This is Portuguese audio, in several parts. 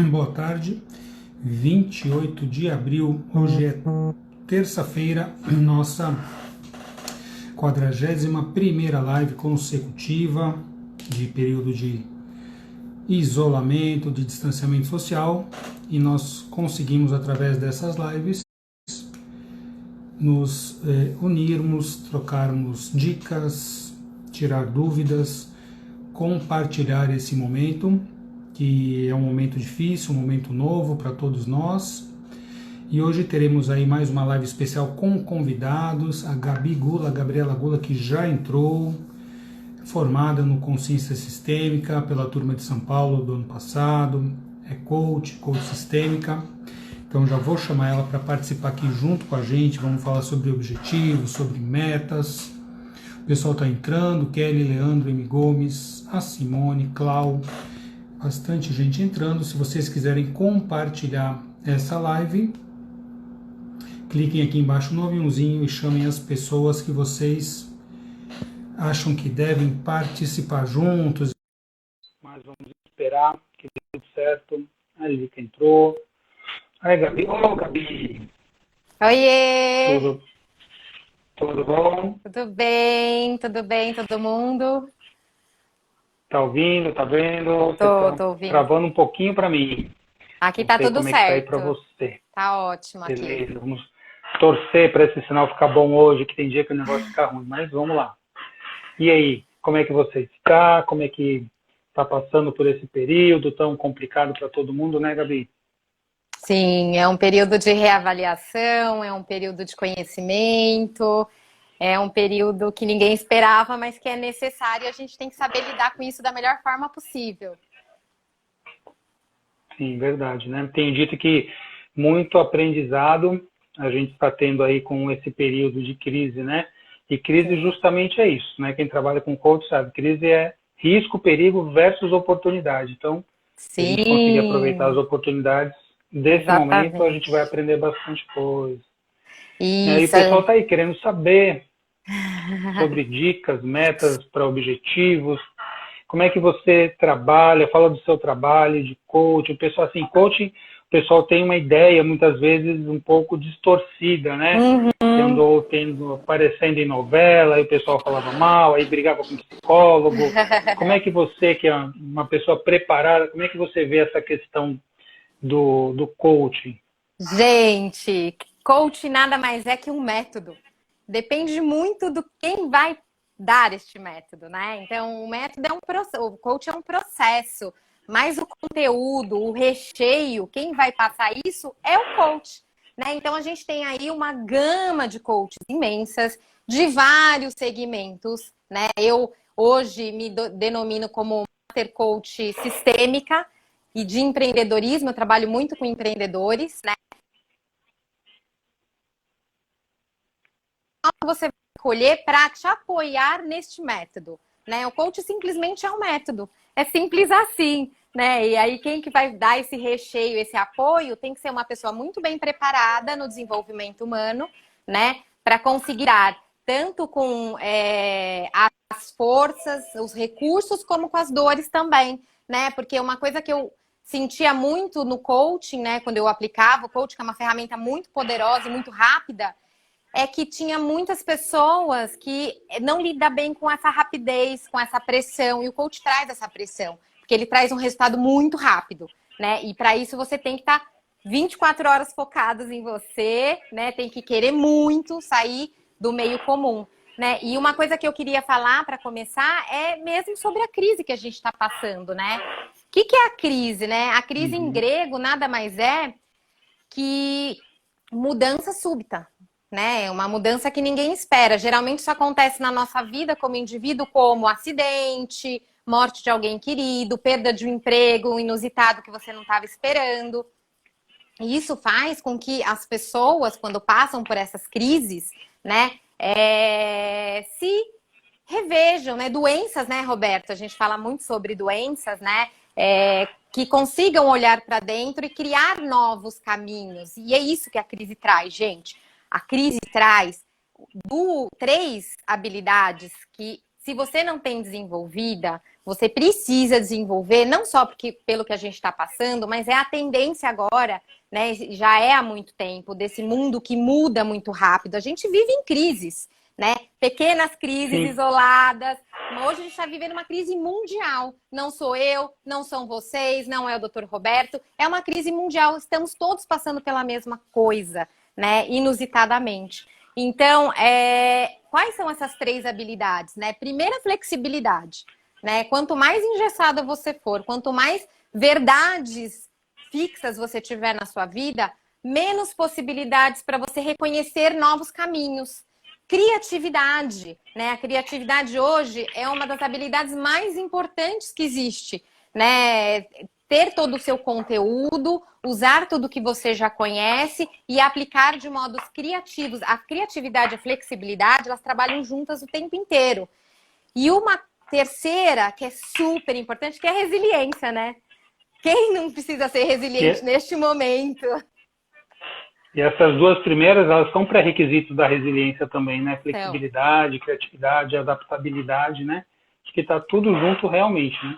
boa tarde. 28 de abril, hoje é terça-feira, nossa 41ª live consecutiva de período de isolamento, de distanciamento social, e nós conseguimos, através dessas lives, nos unirmos, trocarmos dicas, tirar dúvidas, compartilhar esse momento, que é um momento difícil, um momento novo para todos nós. E hoje teremos aí mais uma live especial com convidados, a Gabriela Gula, que já entrou, formada no Consciência Sistêmica pela turma de São Paulo do ano passado, é coach sistêmica. Então já vou chamar ela para participar aqui junto com a gente, vamos falar sobre objetivos, sobre metas. O pessoal está entrando, Kelly, Leandro, M. Gomes, a Simone, Clau, bastante gente entrando. Se vocês quiserem compartilhar essa live, cliquem aqui embaixo no aviãozinho e chamem as pessoas que vocês acham que devem participar juntos. Mas vamos esperar que dê tudo certo. A Lilica entrou. Aí, Gabi. Ô, Gabi! Oiê! Tudo bom? Tudo bem, todo mundo? Tá ouvindo, tá vendo? Tô ouvindo. Travando um pouquinho para mim. Aqui tá tudo certo. Como é que tá aí para você? Tá ótimo aqui. Beleza, vamos torcer para esse sinal ficar bom hoje, que tem dia que o negócio fica ruim, mas vamos lá. E aí, como é que você está? Como é que tá passando por esse período tão complicado para todo mundo, né, Gabi? Sim, é um período de reavaliação, é um período de conhecimento, é um período que ninguém esperava, mas que é necessário e a gente tem que saber lidar com isso da melhor forma possível. Sim, verdade, né? Tenho dito que muito aprendizado a gente está tendo aí com esse período de crise, né? E crise justamente é isso, né? Quem trabalha com coach sabe, crise é risco, perigo versus oportunidade. Então, se a gente conseguir aproveitar as oportunidades desse momento, a gente vai aprender bastante coisa. Isso. E aí o pessoal está aí querendo saber sobre dicas, metas para objetivos. Como é que você trabalha? Fala do seu trabalho de coach. O pessoal, assim, coaching, o pessoal tem uma ideia, muitas vezes, um pouco distorcida, né? Andou aparecendo em novela, aí o pessoal falava mal, aí brigava com o psicólogo. Como é que você, que é uma pessoa preparada, como é que você vê essa questão do coaching? Gente, coaching nada mais é que um método. Depende muito do quem vai dar este método, né? Então, o método é um processo, o coach é um processo, mas o conteúdo, o recheio, quem vai passar isso é o coach, né? Então, a gente tem aí uma gama de coaches imensas, de vários segmentos, né? Eu hoje me denomino como Master Coach Sistêmica e de empreendedorismo, eu trabalho muito com empreendedores, né? Você vai escolher para te apoiar neste método, né? O coach simplesmente é um método, é simples assim, né? E aí quem que vai dar esse recheio, esse apoio, tem que ser uma pessoa muito bem preparada no desenvolvimento humano, né? Para conseguir dar tanto com as forças, os recursos, como com as dores também, né? Porque uma coisa que eu sentia muito no coaching, né? Quando eu aplicava o coaching, que é uma ferramenta muito poderosa e muito rápida, é que tinha muitas pessoas que não lidam bem com essa rapidez, com essa pressão, e o coach traz essa pressão, porque ele traz um resultado muito rápido, né? E para isso você tem que estar 24 horas focados em você, né? Tem que querer muito sair do meio comum, né? E uma coisa que eu queria falar para começar é mesmo sobre a crise que a gente está passando, né? O que é a crise, né? A crise em grego nada mais é que mudança súbita, né? Uma mudança que ninguém espera. Geralmente isso acontece na nossa vida como indivíduo, como acidente, morte de alguém querido, perda de um emprego inusitado que você não estava esperando. E isso faz com que as pessoas, quando passam por essas crises, né, se revejam, né? Doenças, né, Roberto? A gente fala muito sobre doenças, né? Que consigam olhar para dentro e criar novos caminhos. E é isso que a crise traz, gente. A crise traz três habilidades que se você não tem desenvolvida, você precisa desenvolver, não só porque, pelo que a gente está passando, mas é a tendência agora, né? Já é há muito tempo, desse mundo que muda muito rápido. A gente vive em crises, né? Pequenas crises Sim. isoladas. Hoje a gente está vivendo uma crise mundial. Não sou eu, não são vocês, não é o Dr. Roberto. É uma crise mundial. Estamos todos passando pela mesma coisa, né? Inusitadamente. Então, quais são essas 3 habilidades, né? Primeira, flexibilidade, né? Quanto mais engessada você for, quanto mais verdades fixas você tiver na sua vida, menos possibilidades para você reconhecer novos caminhos. Criatividade, né? A criatividade hoje é uma das habilidades mais importantes que existe, né? Ter todo o seu conteúdo, usar tudo que você já conhece e aplicar de modos criativos. A criatividade e a flexibilidade, elas trabalham juntas o tempo inteiro. E uma terceira, que é super importante, que é a resiliência, né? Quem não precisa ser resiliente neste momento? E essas 2 primeiras, elas são pré-requisitos da resiliência também, né? Flexibilidade, criatividade, adaptabilidade, né? Acho que está tudo junto realmente, né?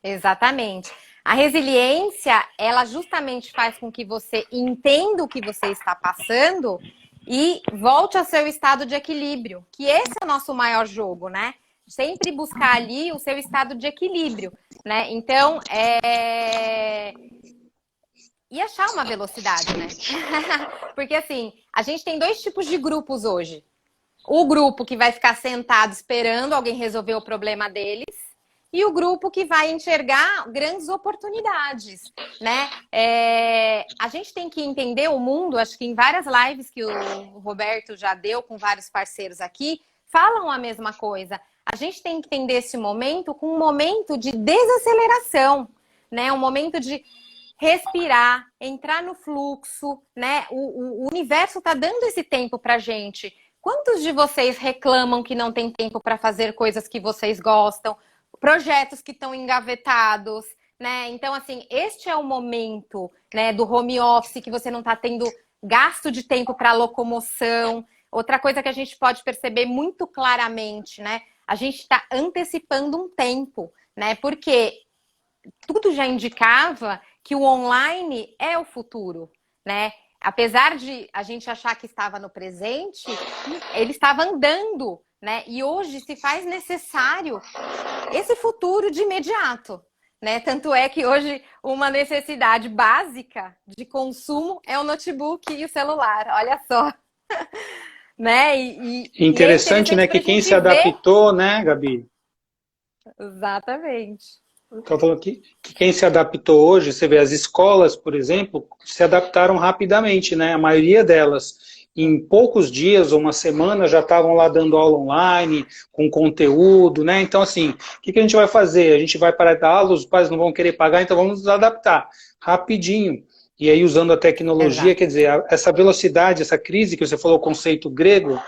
Exatamente. A resiliência, ela justamente faz com que você entenda o que você está passando e volte ao seu estado de equilíbrio, que esse é o nosso maior jogo, né? Sempre buscar ali o seu estado de equilíbrio, né? Então, e achar uma velocidade, né? Porque assim, a gente tem 2 tipos de grupos hoje. O grupo que vai ficar sentado esperando alguém resolver o problema deles e o grupo que vai enxergar grandes oportunidades, né? A gente tem que entender o mundo, acho que em várias lives que o Roberto já deu com vários parceiros aqui, falam a mesma coisa. A gente tem que entender esse momento como um momento de desaceleração, né? Um momento de respirar, entrar no fluxo, né? O universo está dando esse tempo pra gente. Quantos de vocês reclamam que não tem tempo para fazer coisas que vocês gostam? Projetos que estão engavetados, né? Então, assim, este é o momento, né, do home office, que você não está tendo gasto de tempo para locomoção. Outra coisa que a gente pode perceber muito claramente, né? A gente está antecipando um tempo, né? Porque tudo já indicava que o online é o futuro, né? Apesar de a gente achar que estava no presente, ele estava andando, né? E hoje se faz necessário esse futuro de imediato, né? Tanto é que hoje uma necessidade básica de consumo é o notebook e o celular, olha só. Né? Interessante, né? Que quem se adaptou, né, Gabi? Exatamente. Estou falando que quem se adaptou hoje, você vê, as escolas, por exemplo, se adaptaram rapidamente, né? A maioria delas, em poucos dias ou uma semana, já estavam lá dando aula online, com conteúdo, né? Então, assim, o que a gente vai fazer? A gente vai parar de dar aula, os pais não vão querer pagar, então vamos nos adaptar rapidinho. E aí, usando a tecnologia, quer dizer, essa velocidade, essa crise, que você falou, o conceito grego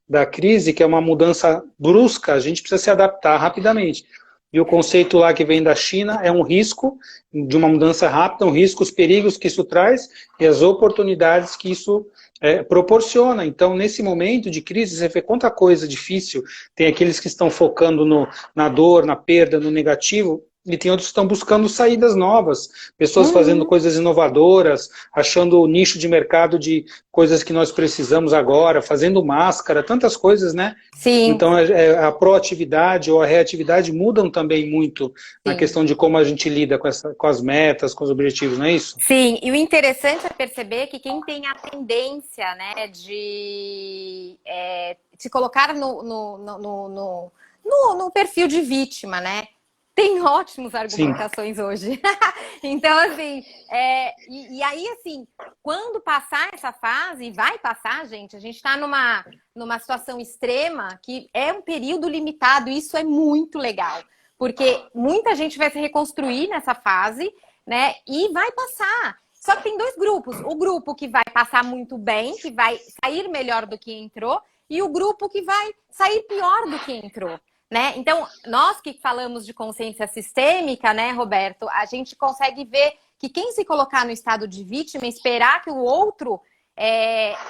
da crise, que é uma mudança brusca, a gente precisa se adaptar rapidamente. E o conceito lá que vem da China é um risco de uma mudança rápida, um risco, os perigos que isso traz e as oportunidades que isso proporciona. Então, nesse momento de crise, você vê quanta coisa difícil. Tem aqueles que estão focando na dor, na perda, no negativo, e tem outros que estão buscando saídas novas, pessoas fazendo coisas inovadoras, achando o nicho de mercado de coisas que nós precisamos agora, fazendo máscara, tantas coisas, né? Sim. Então a proatividade ou a reatividade mudam também muito na questão de como a gente lida com as metas, com os objetivos, não é isso? Sim, e o interessante é perceber que quem tem a tendência, né, de se colocar no perfil de vítima, né? Tem ótimas argumentações hoje. Então, assim, e aí, assim, quando passar essa fase, e vai passar, gente, a gente está numa situação extrema que é um período limitado, e isso é muito legal. Porque muita gente vai se reconstruir nessa fase, né, e vai passar. Só que tem 2 grupos. O grupo que vai passar muito bem, que vai sair melhor do que entrou, e o grupo que vai sair pior do que entrou. Né? Então, nós que falamos de consciência sistêmica, né, Roberto, a gente consegue ver que quem se colocar no estado de vítima, esperar que o outro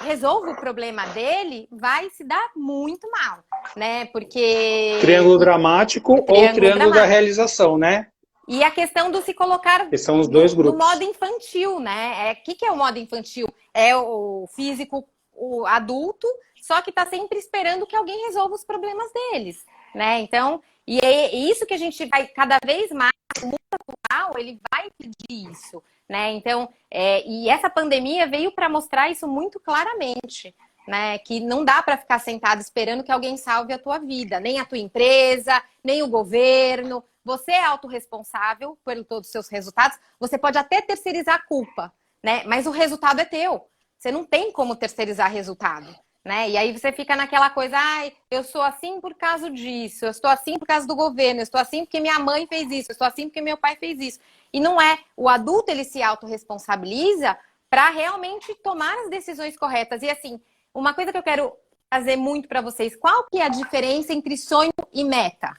resolva o problema dele, vai se dar muito mal, né? Porque... Triângulo dramático ou triângulo da realização, né? E a questão do se colocar que são os dois no grupos. modo infantil, né? O que é o modo infantil? É o físico, o adulto, só que está sempre esperando que alguém resolva os problemas deles, né? Então, e é isso que a gente vai cada vez mais, o mundo atual, ele vai pedir isso, né? Então, e essa pandemia veio para mostrar isso muito claramente, né? Que não dá para ficar sentado esperando que alguém salve a tua vida, nem a tua empresa, nem o governo. Você é autorresponsável por todos os seus resultados. Você pode até terceirizar a culpa, né? Mas o resultado é teu. Você não tem como terceirizar resultado, né? E aí você fica naquela coisa, ai, eu sou assim por causa disso, eu estou assim por causa do governo, eu estou assim porque minha mãe fez isso, eu estou assim porque meu pai fez isso. E não é. O adulto, ele se autorresponsabiliza para realmente tomar as decisões corretas. E assim, uma coisa que eu quero fazer muito para vocês, qual que é a diferença entre sonho e meta?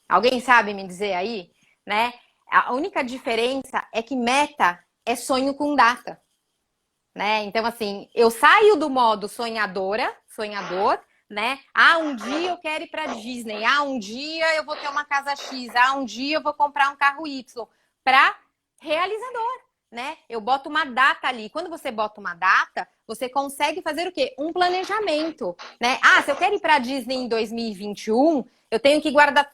Alguém sabe me dizer aí, né? A única diferença é que meta é sonho com data, né? Então, assim, eu saio do modo sonhador, né? Ah, um dia eu quero ir para Disney. Ah, um dia eu vou ter uma casa X. Ah, um dia eu vou comprar um carro Y. Para realizador, né? Eu boto uma data ali. Quando você bota uma data, você consegue fazer o quê? Um planejamento, né? Ah, se eu quero ir para Disney em 2021, eu tenho que guardar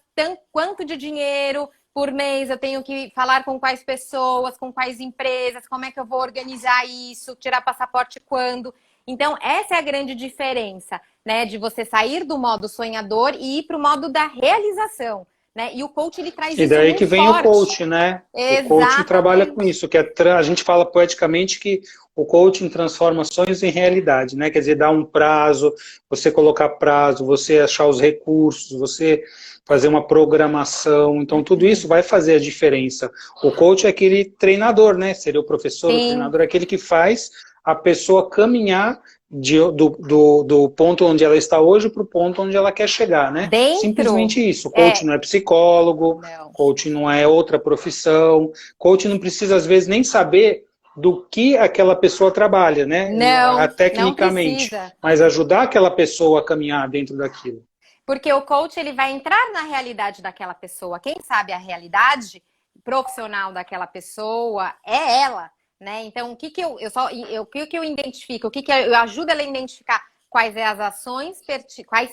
quanto de dinheiro por mês, eu tenho que falar com quais pessoas, com quais empresas, como é que eu vou organizar isso, tirar passaporte quando. Então, essa é a grande diferença, né? De você sair do modo sonhador e ir para o modo da realização, né? E o coach, ele traz isso muito forte. E daí que vem o coach, né? Exatamente. O coaching trabalha com isso, que a gente fala poeticamente que o coaching transforma sonhos em realidade, né? Quer dizer, dá um prazo, você colocar prazo, você achar os recursos, você fazer uma programação. Então, tudo isso vai fazer a diferença. O coach é aquele treinador, né? Seria o professor, Sim. o treinador, é aquele que faz a pessoa caminhar do ponto onde ela está hoje para o ponto onde ela quer chegar, né? Simplesmente isso. Coach não é psicólogo, coach não é outra profissão, coach não precisa, às vezes, nem saber do que aquela pessoa trabalha, né? Não, tecnicamente, não precisa. Mas ajudar aquela pessoa a caminhar dentro daquilo. Porque o coach, ele vai entrar na realidade daquela pessoa. Quem sabe a realidade profissional daquela pessoa é ela, né? Então, o que eu identifico? O que eu ajudo ela a identificar quais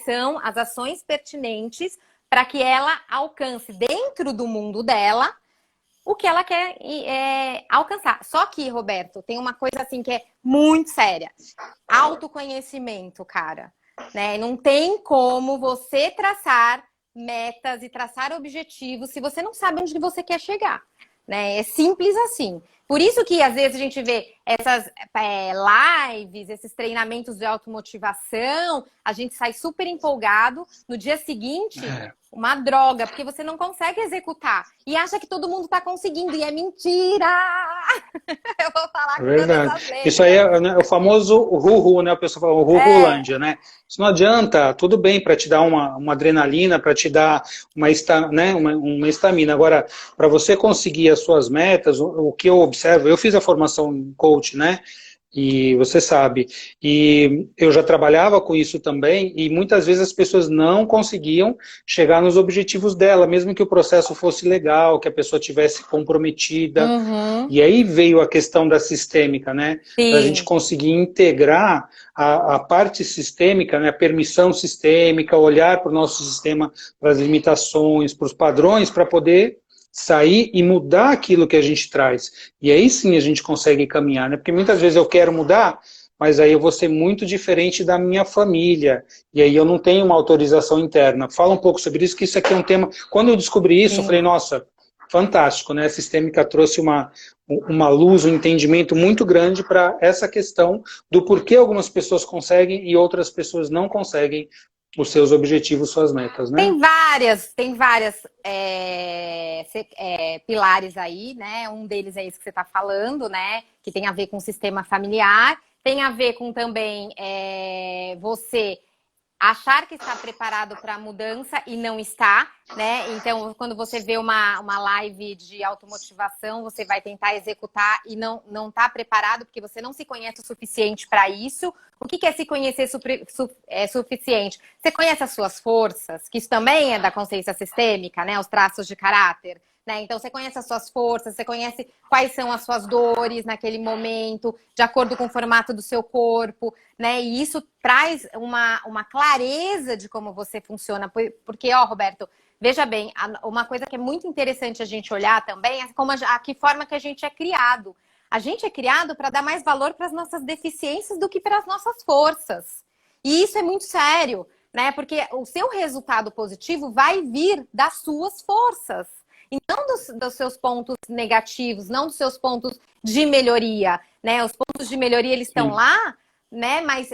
são as ações pertinentes para que ela alcance dentro do mundo dela o que ela quer alcançar. Só que, Roberto, tem uma coisa assim que é muito séria. Autoconhecimento, cara. Né? Não tem como você traçar metas e traçar objetivos se você não sabe onde você quer chegar. Né? É simples assim. Por isso que às vezes a gente vê essas lives, esses treinamentos de automotivação, a gente sai super empolgado, no dia seguinte, uma droga, porque você não consegue executar. E acha que todo mundo está conseguindo, e é mentira! Eu vou falar com todas as letras. Isso aí é, né, o famoso ru-ru, né? O pessoal fala ru-rulândia, né? Isso não adianta, tudo bem para te dar uma adrenalina, para te dar uma estamina. Agora, para você conseguir as suas metas, o que eu observo, eu fiz a formação em coach, né? E você sabe, e eu já trabalhava com isso também, e muitas vezes as pessoas não conseguiam chegar nos objetivos dela, mesmo que o processo fosse legal, que a pessoa tivesse comprometida. E aí veio a questão da sistêmica, né? Para a gente conseguir integrar a parte sistêmica, né? A permissão sistêmica, olhar para o nosso sistema, para as limitações, para os padrões, para poder sair e mudar aquilo que a gente traz. E aí sim a gente consegue caminhar, né? Porque muitas vezes eu quero mudar, mas aí eu vou ser muito diferente da minha família. E aí eu não tenho uma autorização interna. Fala um pouco sobre isso, que isso aqui é um tema... Quando eu descobri isso, eu falei, nossa, fantástico, né? A sistêmica trouxe uma luz, um entendimento muito grande para essa questão do porquê algumas pessoas conseguem e outras pessoas não conseguem os seus objetivos, suas metas, né? Tem várias pilares aí, né? Um deles é esse que você está falando, né? Que tem a ver com o sistema familiar, tem a ver com também você achar que está preparado para a mudança e não está, né? Então, quando você vê uma live de automotivação, você vai tentar executar e não está preparado, porque você não se conhece o suficiente para isso. O que é se conhecer suficiente? Você conhece as suas forças, que isso também é da consciência sistêmica, né? Os traços de caráter. Né? Então, você conhece as suas forças, você conhece quais são as suas dores naquele momento, de acordo com o formato do seu corpo, né? E isso traz uma clareza de como você funciona. Porque, ó, Roberto, veja bem, uma coisa que é muito interessante a gente olhar também é como que forma que a gente é criado. A gente é criado para dar mais valor para as nossas deficiências do que para as nossas forças. E isso é muito sério, né? Porque o seu resultado positivo vai vir das suas forças. E não dos seus pontos negativos, não dos seus pontos de melhoria, né? Os pontos de melhoria, eles estão lá, né? Mas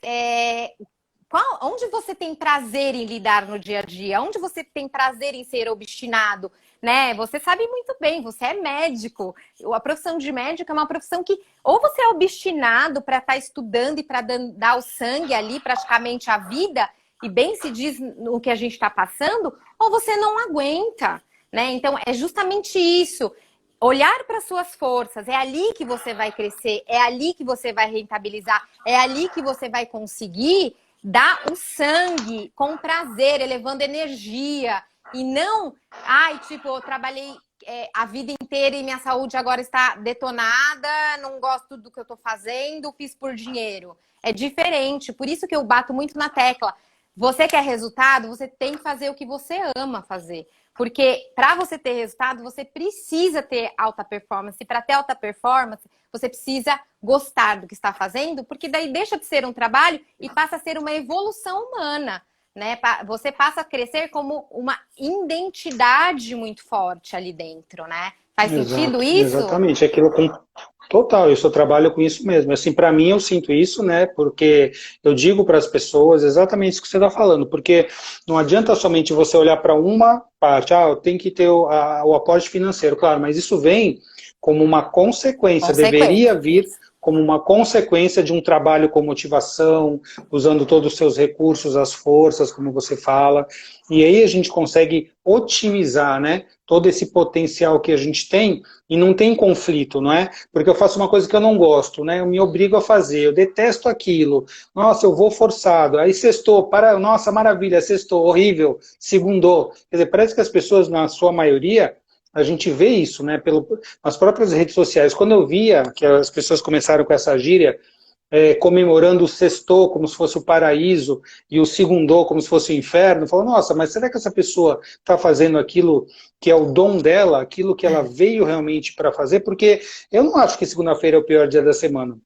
onde você tem prazer em lidar no dia a dia? Onde você tem prazer em ser obstinado, né? Você sabe muito bem, você é médico. A profissão de médico é uma profissão que ou você é obstinado para estar estudando e para dar o sangue ali, praticamente a vida, e bem se diz o que a gente está passando, ou você não aguenta. Né? Então, é justamente isso. Olhar para suas forças, é ali que você vai crescer, é ali que você vai rentabilizar, é ali que você vai conseguir dar o sangue com prazer, elevando energia. E não, eu trabalhei a vida inteira e minha saúde agora está detonada, não gosto do que eu estou fazendo, fiz por dinheiro. É diferente, por isso que eu bato muito na tecla. Você quer resultado, você tem que fazer o que você ama fazer. Porque para você ter resultado, você precisa ter alta performance. E para ter alta performance, você precisa gostar do que está fazendo, porque daí deixa de ser um trabalho e passa a ser uma evolução humana. Né? Você passa a crescer como uma identidade muito forte ali dentro, né? Faz sentido isso? Exatamente, aquilo com total, eu só trabalho com isso mesmo. Assim, para mim eu sinto isso, né? Porque eu digo para as pessoas exatamente isso que você está falando, porque não adianta somente você olhar para uma parte, tem que ter o aporte financeiro, claro, mas isso vem como uma consequência. Deveria vir como uma consequência de um trabalho com motivação, usando todos os seus recursos, as forças, como você fala, e aí a gente consegue otimizar, né, todo esse potencial que a gente tem, e não tem conflito, não é? Porque eu faço uma coisa que eu não gosto, né, eu me obrigo a fazer, eu detesto aquilo, nossa, eu vou forçado, aí sextou, nossa, maravilha, sextou, horrível, segundou, quer dizer, parece que as pessoas, na sua maioria, a gente vê isso, né, nas próprias redes sociais. Quando eu via que as pessoas começaram com essa gíria, comemorando o sextou como se fosse o paraíso e o segundou como se fosse o inferno, eu falo, nossa, mas será que essa pessoa está fazendo aquilo que é o dom dela, aquilo que ela veio realmente para fazer? Porque eu não acho que segunda-feira é o pior dia da semana.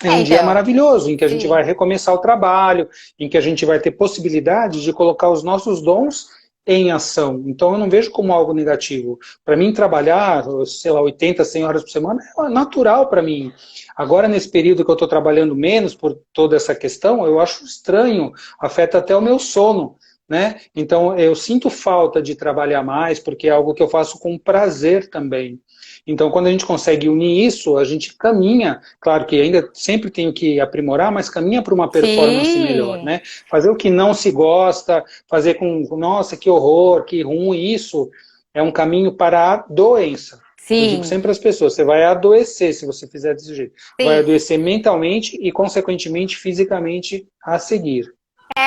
É um dia maravilhoso, em que a gente vai recomeçar o trabalho, em que a gente vai ter possibilidade de colocar os nossos dons em ação. Então eu não vejo como algo negativo. Para mim trabalhar, sei lá, 80, 100 horas por semana é natural para mim. Agora nesse período que eu estou trabalhando menos por toda essa questão, eu acho estranho, afeta até o meu sono, né? Então eu sinto falta de trabalhar mais, porque é algo que eu faço com prazer também. Então, quando a gente consegue unir isso, a gente caminha, claro que ainda sempre tenho que aprimorar, mas caminha para uma performance melhor, né? Fazer o que não se gosta, fazer com, nossa, que horror, que ruim, isso é um caminho para a doença. Eu digo sempre às pessoas, você vai adoecer se você fizer desse jeito. Vai adoecer mentalmente e, consequentemente, fisicamente a seguir.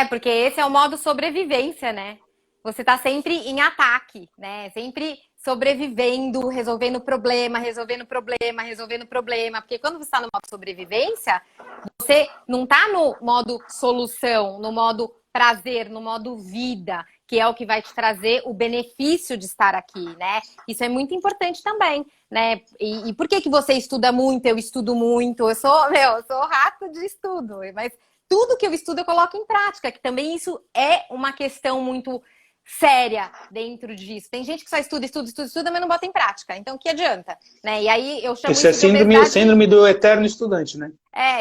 Porque esse é o modo sobrevivência, né? Você está sempre em ataque, né? Sempre sobrevivendo, resolvendo problema, porque quando você está no modo sobrevivência, você não está no modo solução, no modo prazer, no modo vida, que é o que vai te trazer o benefício de estar aqui, né? Isso é muito importante também, né? E por que você estuda muito? Eu estudo muito, eu sou rato de estudo, mas tudo que eu estudo eu coloco em prática, que também isso é uma questão muito séria dentro disso. Tem gente que só estuda, mas não bota em prática. Então, o que adianta? Né? E aí eu chamo isso de obesidade... síndrome do eterno estudante, né?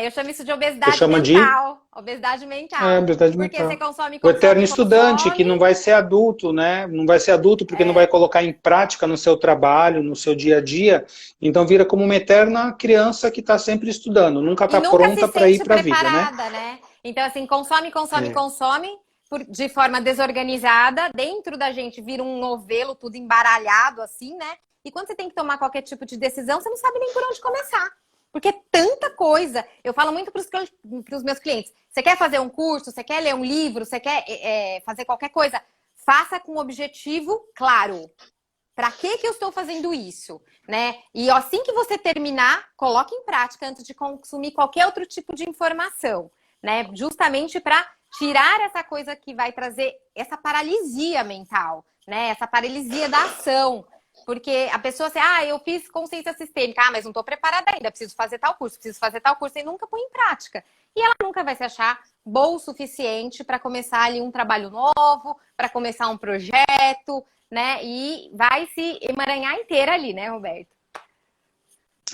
Eu chamo isso de obesidade mental. Obesidade mental. Obesidade porque mental. Você consome, o eterno estudante, que não vai ser adulto, né? Não vai ser adulto porque não vai colocar em prática no seu trabalho, no seu dia a dia. Então, vira como uma eterna criança que está sempre estudando. Nunca está pronta para ir para a vida, né? Então, assim, consome, de forma desorganizada, dentro da gente vira um novelo, tudo embaralhado assim, né? E quando você tem que tomar qualquer tipo de decisão, você não sabe nem por onde começar. Porque é tanta coisa. Eu falo muito para os meus clientes. Você quer fazer um curso, você quer ler um livro, você quer fazer qualquer coisa, faça com um objetivo claro. Para que eu estou fazendo isso? Né? E assim que você terminar, coloque em prática antes de consumir qualquer outro tipo de informação. Né? Justamente para tirar essa coisa que vai trazer essa paralisia mental, né? Essa paralisia da ação. Porque a pessoa assim, eu fiz consciência sistêmica, mas não estou preparada ainda, preciso fazer tal curso, e nunca põe em prática. E ela nunca vai se achar boa o suficiente para começar ali um trabalho novo, para começar um projeto, né? E vai se emaranhar inteira ali, né, Roberto?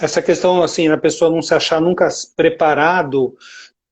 Essa questão, assim, a pessoa não se achar nunca preparado,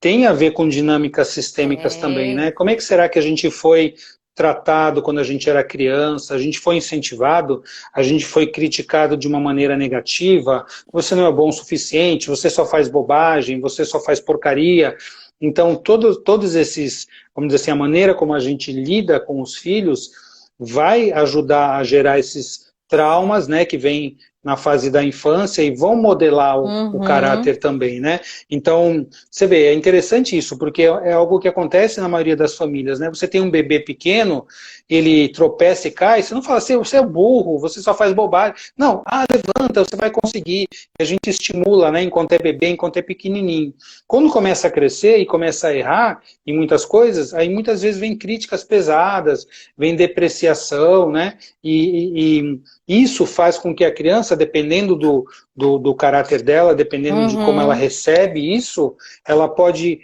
tem a ver com dinâmicas sistêmicas também, né? Como é que será que a gente foi tratado quando a gente era criança, a gente foi incentivado, a gente foi criticado de uma maneira negativa, você não é bom o suficiente, você só faz bobagem, você só faz porcaria. Então, todos esses, vamos dizer assim, a maneira como a gente lida com os filhos vai ajudar a gerar esses traumas, né, que vêm na fase da infância e vão modelar o caráter também, né? Então, você vê, é interessante isso, porque é algo que acontece na maioria das famílias, né? Você tem um bebê pequeno, ele tropeça e cai, você não fala assim, você é burro, você só faz bobagem. Não, levanta, você vai conseguir. A gente estimula, né, enquanto é bebê, enquanto é pequenininho. Quando começa a crescer e começa a errar em muitas coisas, aí muitas vezes vem críticas pesadas, vem depreciação, né? E isso faz com que a criança, dependendo do caráter dela, dependendo de como ela recebe isso, ela pode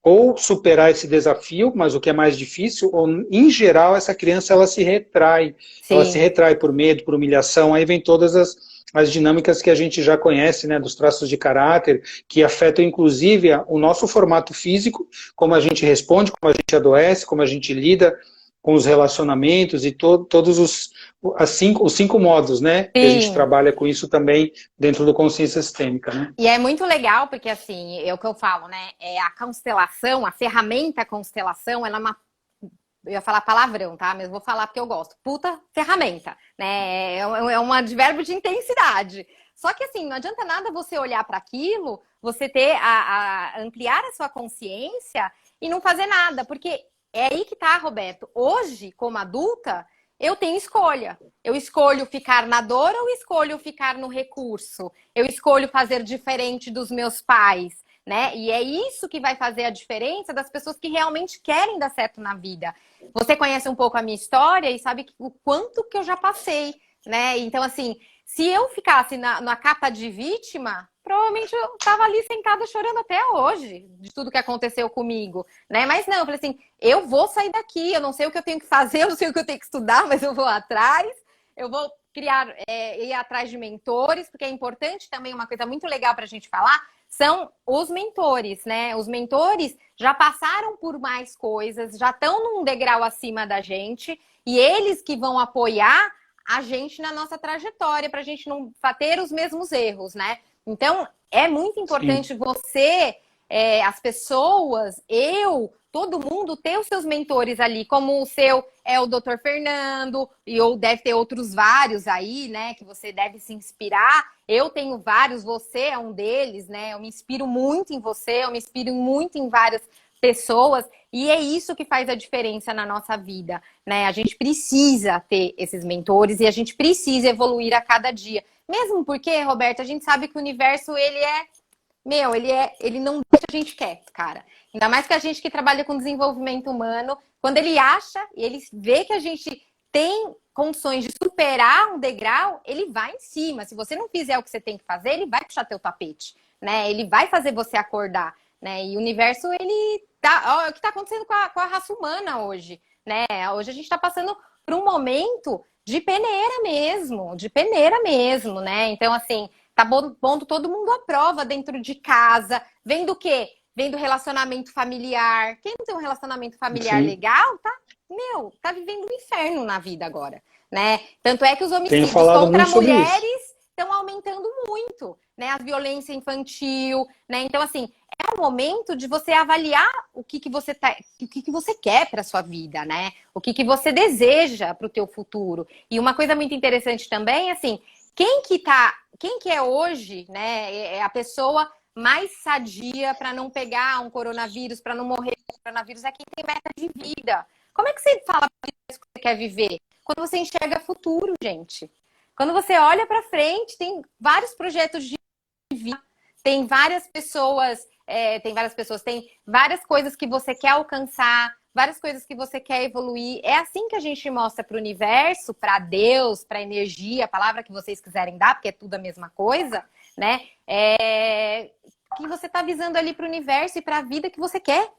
ou superar esse desafio, mas o que é mais difícil, ou em geral essa criança ela se retrai. Sim. Ela se retrai por medo, por humilhação, aí vem todas as dinâmicas que a gente já conhece, né, dos traços de caráter, que afetam inclusive o nosso formato físico, como a gente responde, como a gente adoece, como a gente lida com os relacionamentos e todos os 5 modos, né? Sim. Que a gente trabalha com isso também dentro do consciência sistêmica, né? E é muito legal porque, assim, é o que eu falo, né? A constelação, a ferramenta constelação, ela é uma... Eu ia falar palavrão, tá? Mas vou falar porque eu gosto. Puta ferramenta, né? É um advérbio de intensidade. Só que, assim, não adianta nada você olhar para aquilo, você ter ampliar a sua consciência e não fazer nada, porque é aí que tá, Roberto. Hoje, como adulta, eu tenho escolha. Eu escolho ficar na dor ou escolho ficar no recurso? Eu escolho fazer diferente dos meus pais, né? E é isso que vai fazer a diferença das pessoas que realmente querem dar certo na vida. Você conhece um pouco a minha história e sabe o quanto que eu já passei, né? Então, assim, se eu ficasse na capa de vítima, provavelmente eu tava ali sentada chorando até hoje de tudo que aconteceu comigo, né? Mas não, eu falei assim, eu vou sair daqui, eu não sei o que eu tenho que fazer, eu não sei o que eu tenho que estudar, mas eu vou atrás, eu vou ir atrás de mentores, porque é importante também, uma coisa muito legal pra gente falar, são os mentores, né? Os mentores já passaram por mais coisas, já estão num degrau acima da gente, e eles que vão apoiar a gente na nossa trajetória, pra gente não ter os mesmos erros, né? Então, é muito importante Sim. você, as pessoas, todo mundo ter os seus mentores ali, como o seu é o Dr. Fernando, ou deve ter outros vários aí, né, que você deve se inspirar. Eu tenho vários, você é um deles, né? Eu me inspiro muito em você, eu me inspiro muito em várias pessoas, e é isso que faz a diferença na nossa vida, né? A gente precisa ter esses mentores e a gente precisa evoluir a cada dia. Mesmo porque, Roberto, a gente sabe que o universo, ele não deixa a gente quieto, cara. Ainda mais que a gente que trabalha com desenvolvimento humano, quando ele acha e ele vê que a gente tem condições de superar um degrau, ele vai em cima. Se você não fizer o que você tem que fazer, ele vai puxar teu tapete, né? Ele vai fazer você acordar, né? E o universo, ele tá... Ó, o que tá acontecendo com a raça humana hoje, né? Hoje a gente tá passando por um momento de peneira mesmo, né? Então, assim, tá pondo todo mundo à prova dentro de casa. Vem do quê? Vem do relacionamento familiar. Quem não tem um relacionamento familiar Sim. legal, tá vivendo um inferno na vida agora, né? Tanto é que os homicídios contra mulheres estão aumentando muito, né? A violência infantil, né? Então, assim, é o momento de você avaliar o que você quer para sua vida, né? O que você deseja para o teu futuro. E uma coisa muito interessante também, assim, quem que é hoje, né, é a pessoa mais sadia para não pegar um coronavírus, para não morrer com coronavírus, é quem tem meta de vida. Como é que você fala que você quer viver? Quando você enxerga futuro, gente. Quando você olha para frente, tem vários projetos de vida, tem várias pessoas, tem várias coisas que você quer alcançar, várias coisas que você quer evoluir. É assim que a gente mostra para o universo, para Deus, para a energia, a palavra que vocês quiserem dar, porque é tudo a mesma coisa, né? Que você está visando ali para o universo e para a vida que você quer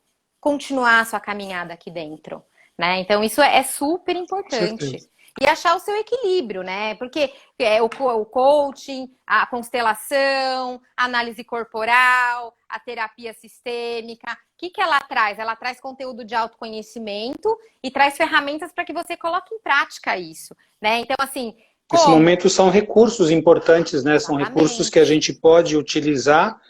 continuar a sua caminhada aqui dentro, né? Então isso é super importante. E achar o seu equilíbrio, né? Porque o coaching, a constelação, a análise corporal, a terapia sistêmica, o que ela traz? Ela traz conteúdo de autoconhecimento e traz ferramentas para que você coloque em prática isso, né? Então, assim... Nesse momento são recursos importantes, né? São recursos que a gente pode utilizar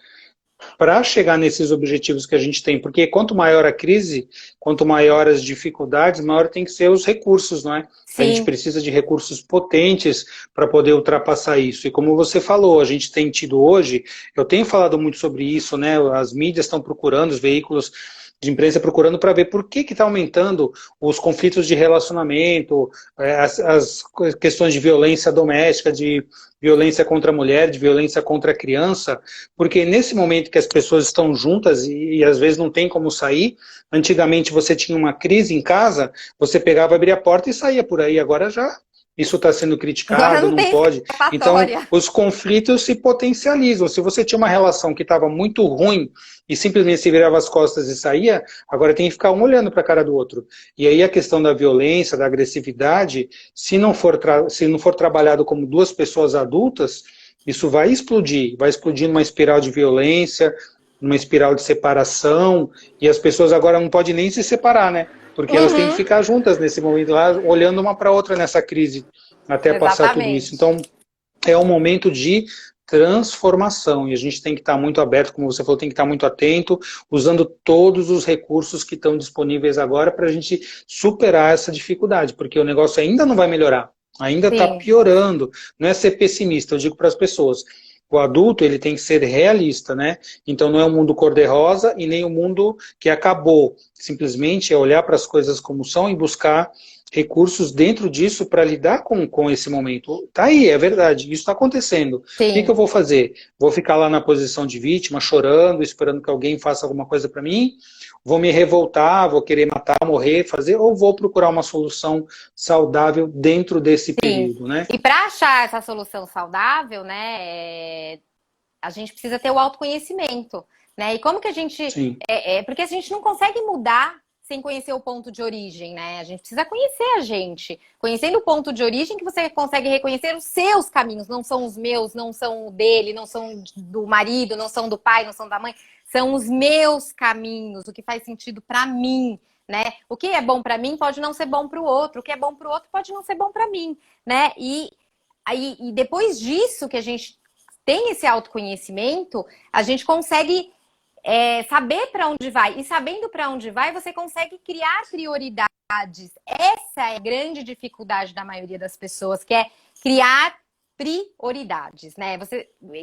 para chegar nesses objetivos que a gente tem, porque quanto maior a crise, quanto maior as dificuldades, maior tem que ser os recursos, não é? Sim. A gente precisa de recursos potentes para poder ultrapassar isso. E como você falou, a gente tem tido hoje, eu tenho falado muito sobre isso, né? As mídias estão procurando, os veículos de imprensa procurando para ver por que está aumentando os conflitos de relacionamento, as questões de violência doméstica, de violência contra a mulher, de violência contra a criança, porque nesse momento que as pessoas estão juntas e às vezes não tem como sair, antigamente você tinha uma crise em casa, você pegava, abria a porta e saía por aí, agora já isso está sendo criticado, não pode. Então, os conflitos se potencializam. Se você tinha uma relação que estava muito ruim e simplesmente se virava as costas e saía, agora tem que ficar um olhando para a cara do outro. E aí a questão da violência, da agressividade, se não for trabalhado como duas pessoas adultas, isso vai explodir numa espiral de violência, numa espiral de separação, e as pessoas agora não podem nem se separar, né? Porque elas têm que ficar juntas nesse momento lá, olhando uma para a outra nessa crise, até passar tudo isso. Então, é um momento de transformação, e a gente tem que estar muito aberto, como você falou, tem que estar muito atento, usando todos os recursos que estão disponíveis agora para a gente superar essa dificuldade, porque o negócio ainda não vai melhorar, ainda está piorando. Não é ser pessimista, eu digo para as pessoas, o adulto ele tem que ser realista, né? Então não é um mundo cor-de-rosa e nem um mundo que acabou. Simplesmente é olhar para as coisas como são e buscar recursos dentro disso para lidar com esse momento. Tá aí, é verdade, isso está acontecendo. O que eu vou fazer? Vou ficar lá na posição de vítima, chorando, esperando que alguém faça alguma coisa para mim? Vou me revoltar, vou querer matar, morrer, fazer, ou vou procurar uma solução saudável dentro desse período, né? E para achar essa solução saudável, né, a gente precisa ter o autoconhecimento, né? E como que a gente... porque a gente não consegue mudar sem conhecer o ponto de origem, né? A gente precisa conhecer a gente. Conhecendo o ponto de origem que você consegue reconhecer os seus caminhos, não são os meus, não são o dele, não são do marido, não são do pai, não são da mãe. São os meus caminhos, o que faz sentido para mim, né? O que é bom para mim pode não ser bom para o outro, o que é bom para o outro pode não ser bom para mim, né? E depois disso que a gente tem esse autoconhecimento, a gente consegue saber para onde vai. E sabendo para onde vai, você consegue criar prioridades. Essa é a grande dificuldade da maioria das pessoas, que é criar prioridades, né?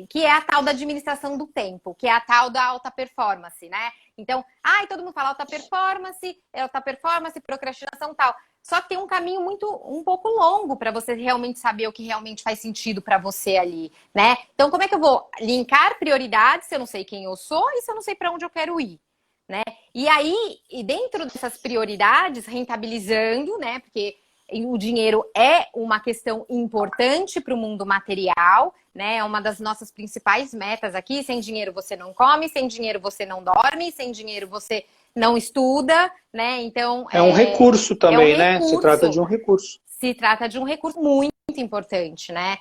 Que é a tal da administração do tempo, que é a tal da alta performance, né? Então, todo mundo fala alta performance, procrastinação, tal. Só que tem um caminho um pouco longo para você realmente saber o que realmente faz sentido para você ali, né? Então, como é que eu vou linkar prioridades se eu não sei quem eu sou e se eu não sei para onde eu quero ir, né? E aí, dentro dessas prioridades, rentabilizando, né? Porque o dinheiro é uma questão importante para o mundo material, né? É uma das nossas principais metas aqui. Sem dinheiro você não come, sem dinheiro você não dorme, sem dinheiro você não estuda, né? Então é um recurso também, né? Se trata de um recurso. Se trata de um recurso muito importante, né?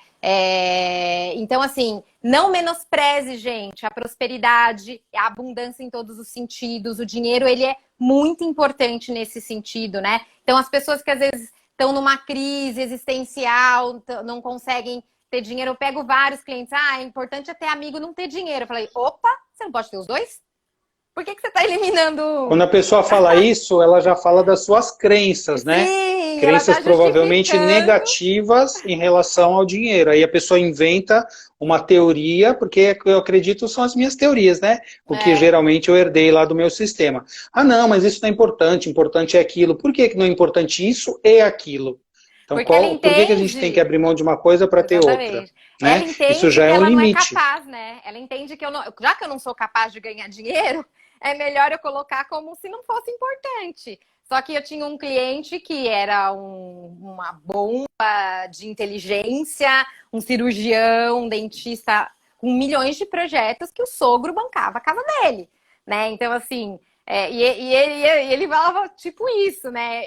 Então, assim, não menospreze, gente, a prosperidade, a abundância em todos os sentidos. O dinheiro, ele é muito importante nesse sentido, né? Então, as pessoas que às vezes estão numa crise existencial, não conseguem ter dinheiro. Eu pego vários clientes, é importante é ter amigo, não ter dinheiro. Eu falei, opa, você não pode ter os dois? Por que você está eliminando? Quando a pessoa fala isso, ela já fala das suas crenças, né? Sim, Crenças ela tá provavelmente justificando. negativas em relação ao dinheiro. Aí a pessoa inventa uma teoria, porque eu acredito são as minhas teorias, né? O que geralmente eu herdei lá do meu sistema. Ah, não, mas isso não é importante, importante é aquilo. Por que não é importante isso e aquilo? Então, Porque ela por que a gente tem que entende. abrir mão de uma coisa para ter outra? Exatamente. Ela Né? Isso entende já que é um ela não é limite. capaz, né? Ela entende que eu não, já que eu não sou capaz de ganhar dinheiro, é melhor eu colocar como se não fosse importante. Só que eu tinha um cliente que era uma bomba de inteligência, um cirurgião, um dentista com milhões de projetos que o sogro bancava a casa dele, né? Então, assim, ele falava tipo isso, né?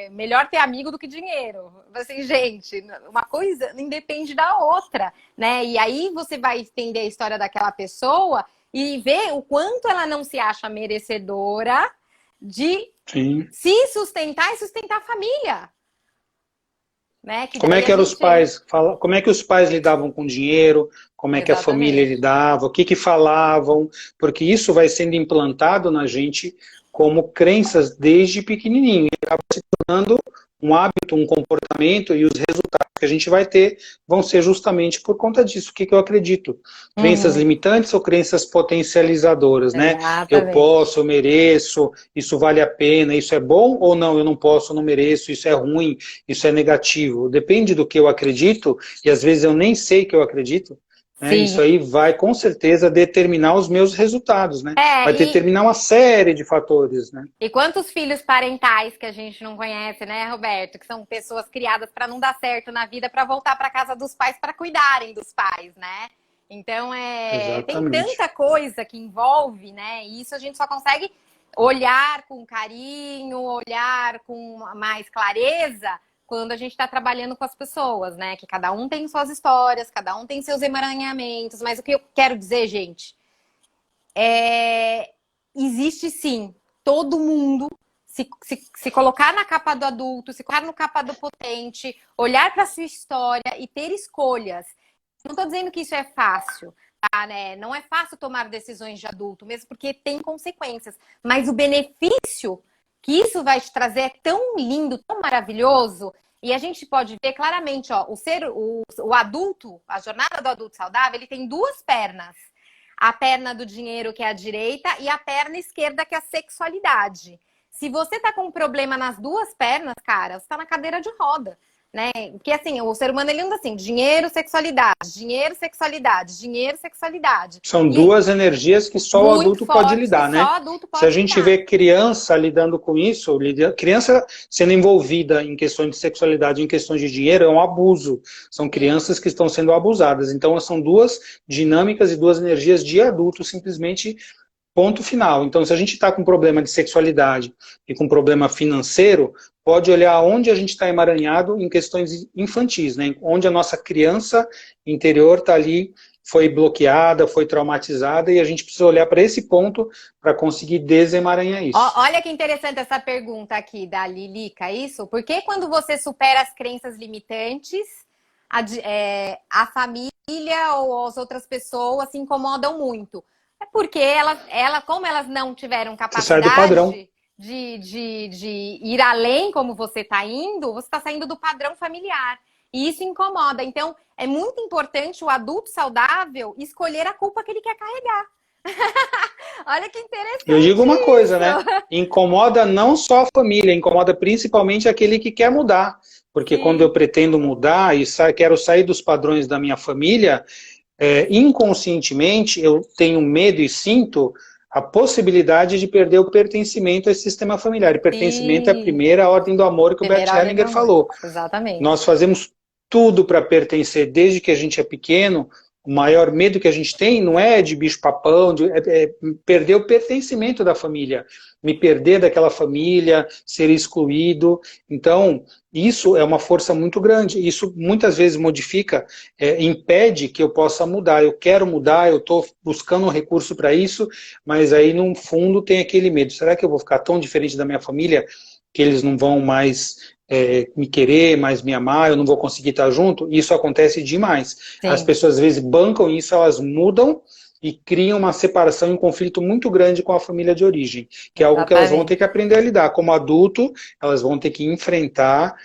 Melhor ter amigo do que dinheiro. Assim, gente, uma coisa independe da outra, né? E aí você vai entender a história daquela pessoa e ver o quanto ela não se acha merecedora de Sim. se sustentar e sustentar a família. Né? Que Como é daí que a eram os gente... pais? Como é que os pais lidavam com dinheiro? Como é que a família Exatamente. lidava? O que que falavam? Porque isso vai sendo implantado na gente como crenças desde pequenininho. E acaba se tornando um hábito, um comportamento, e os resultados que a gente vai ter vão ser justamente por conta disso. O que que eu acredito? Crenças limitantes ou crenças potencializadoras, né? Eu Exatamente. posso, eu mereço, isso vale a pena, isso é bom ou não? Eu não posso, eu não mereço, isso é ruim, isso é negativo. Depende do que eu acredito, e às vezes eu nem sei que eu acredito. Né? Sim. Isso aí vai com certeza determinar os meus resultados, né? Vai E determinar uma série de fatores, né? quantos filhos parentais que a gente não conhece, né, Roberto? Que são pessoas criadas para não dar certo na vida, para voltar para casa dos pais para cuidarem dos pais, né? Então, tem Exatamente. tanta coisa que envolve, né? E isso a gente só consegue olhar com carinho, olhar com mais clareza quando a gente está trabalhando com as pessoas, né? Que cada um tem suas histórias, cada um tem seus emaranhamentos. Mas o que eu quero dizer, gente, existe sim todo mundo se colocar na capa do adulto, se colocar no capa do potente, olhar para sua história e ter escolhas. Não estou dizendo que isso é fácil, tá, né? Não é fácil tomar decisões de adulto, mesmo porque tem consequências. Mas o benefício que isso vai te trazer é tão lindo, tão maravilhoso. E a gente pode ver claramente, ó, o adulto, a jornada do adulto saudável, ele tem duas pernas. A perna do dinheiro, que é a direita, e a perna esquerda, que é a sexualidade. Se você tá com um problema nas duas pernas, cara, você tá na cadeira de roda, né? Porque assim, o ser humano ele anda assim, dinheiro, sexualidade, dinheiro, sexualidade, dinheiro, sexualidade. São E duas energias que só o muito adulto pode fortes que lidar, né? só adulto Se a pode gente lidar. vê criança lidando com isso, criança sendo envolvida em questões de sexualidade, em questões de dinheiro, é um abuso. São crianças que estão sendo abusadas. Então, são duas dinâmicas e duas energias de adulto, simplesmente ponto final. Então, se a gente está com problema de sexualidade e com problema financeiro, pode olhar onde a gente está emaranhado em questões infantis, né? Onde a nossa criança interior está ali, foi bloqueada, foi traumatizada, e a gente precisa olhar para esse ponto para conseguir desemaranhar isso. Olha que interessante essa pergunta aqui da Lilica, isso? Por que quando você supera as crenças limitantes, a família ou as outras pessoas se incomodam muito? É porque como elas não tiveram Você sai do padrão. capacidade de ir além como você está indo, você está saindo do padrão familiar. E isso incomoda. Então, é muito importante o adulto saudável escolher a culpa que ele quer carregar. Olha que interessante. Eu digo uma coisa, isso. né? Incomoda não só a família, incomoda principalmente aquele que quer mudar. Porque quando eu pretendo mudar e quero sair dos padrões da minha família, inconscientemente eu tenho medo e sinto a possibilidade de perder o pertencimento a esse sistema familiar. E pertencimento é a primeira ordem do amor que o Bert Hellinger falou. Exatamente. Nós fazemos tudo para pertencer desde que a gente é pequeno. O maior medo que a gente tem não é de bicho-papão, é perder o pertencimento da família, me perder daquela família, ser excluído. Então, isso é uma força muito grande. Isso muitas vezes modifica, impede que eu possa mudar. Eu quero mudar, eu estou buscando um recurso para isso, mas aí, no fundo, tem aquele medo. Será que eu vou ficar tão diferente da minha família que eles não vão mais me querer, mais me amar, eu não vou conseguir estar junto? Isso acontece demais. Sim. As pessoas às vezes bancam isso, elas mudam e criam uma separação e um conflito muito grande com a família de origem, que é algo que elas vão Exatamente. ter que aprender a lidar. Como adulto, elas vão ter que enfrentar,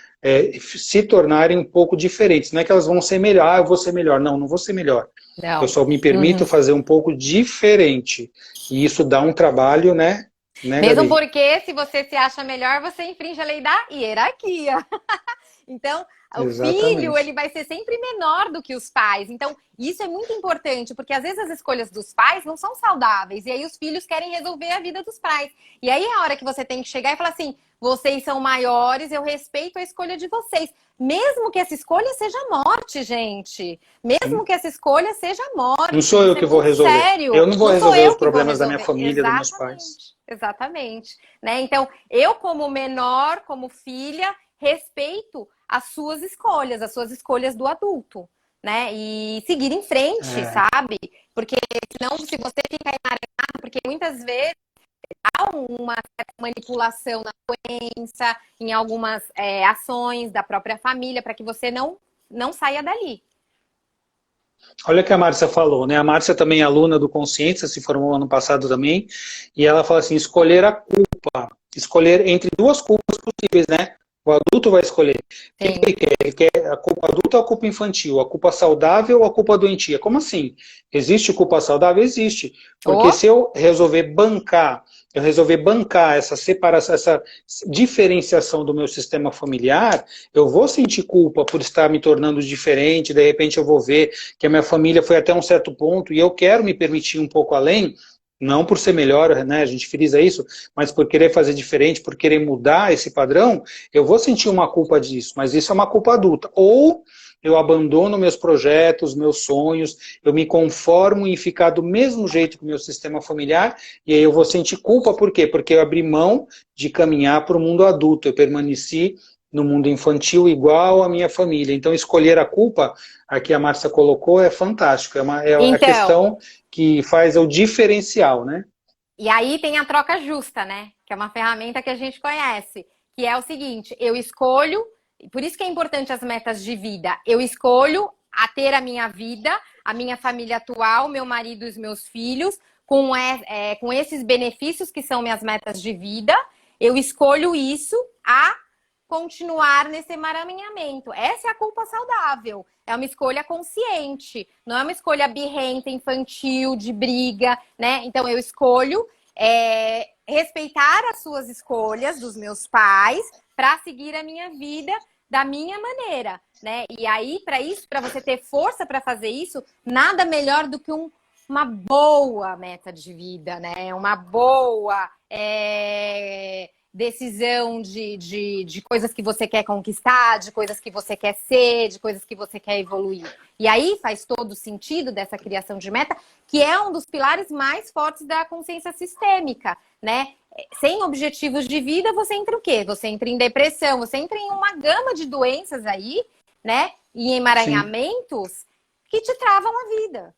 se tornarem um pouco diferentes. Não é que elas vão ser melhor, eu vou ser melhor. Não, não vou ser melhor. Eu Não. só me permito Uhum. fazer um pouco diferente. E isso dá um trabalho, né, Mesmo Gabi? porque, se você se acha melhor, você infringe a lei da hierarquia. Então, o filho, Exatamente. ele vai ser sempre menor do que os pais. Então, isso é muito importante, porque às vezes as escolhas dos pais não são saudáveis. E aí os filhos querem resolver a vida dos pais. E aí é a hora que você tem que chegar e falar assim: vocês são maiores, eu respeito a escolha de vocês. Mesmo que essa escolha seja morte, gente. Mesmo Sim. que essa escolha seja Não morte. sou eu Isso é que vou muito resolver. sério. Eu não vou Não sou resolver os eu que vou problemas da minha resolver. família, dos meus pais. Exatamente. Exatamente. Né? Então, eu, como menor, como filha, respeito as suas escolhas do adulto, né? E seguir em frente, É. sabe? Porque senão, se você ficar emaranhado, porque muitas vezes há uma certa manipulação na doença, em algumas ações da própria família, para que você não saia dali. Olha o que a Márcia falou, né? A Márcia também é aluna do Consciência, se formou ano passado também, e ela fala assim, escolher a culpa, escolher entre duas culpas possíveis, né? O adulto vai escolher. O que Sim. ele quer? Ele quer a culpa adulta ou a culpa infantil? A culpa saudável ou a culpa doentia? Como assim? Existe culpa saudável? Existe. Porque Oh, se eu resolver bancar essa separação, essa diferenciação do meu sistema familiar, eu vou sentir culpa por estar me tornando diferente, de repente eu vou ver que a minha família foi até um certo ponto e eu quero me permitir um pouco além, não por ser melhor, né, a gente frisa isso, mas por querer fazer diferente, por querer mudar esse padrão, eu vou sentir uma culpa disso, mas isso é uma culpa adulta. Ou eu abandono meus projetos, meus sonhos, eu me conformo em ficar do mesmo jeito que o meu sistema familiar, e aí eu vou sentir culpa, por quê? Porque eu abri mão de caminhar para o mundo adulto, eu permaneci no mundo infantil igual à minha família. Então, escolher a culpa, aqui a Márcia colocou, é fantástico, é a então, questão que faz o diferencial, né? e aí tem a troca justa, né? Que é uma ferramenta que a gente conhece, que é o seguinte: eu escolho, por isso que é importante as metas de vida. Eu escolho a ter a minha vida, a minha família atual, meu marido e os meus filhos, com esses benefícios que são minhas metas de vida. Eu escolho isso a continuar nesse emaranhamento. Essa é a culpa saudável. É uma escolha consciente, não é uma escolha birrenta, infantil, de briga, né? Então eu escolho respeitar as suas escolhas dos meus pais para seguir a minha vida da minha maneira, né? E aí, para isso, para você ter força para fazer isso, nada melhor do que uma boa meta de vida, né? Uma boa decisão de coisas que você quer conquistar, de coisas que você quer ser, de coisas que você quer evoluir. E aí faz todo sentido dessa criação de meta, que é um dos pilares mais fortes da consciência sistêmica, né? Sem objetivos de vida, você entra o quê? Você entra em depressão, você entra em uma gama de doenças aí, né? E Sim. emaranhamentos que te travam a vida.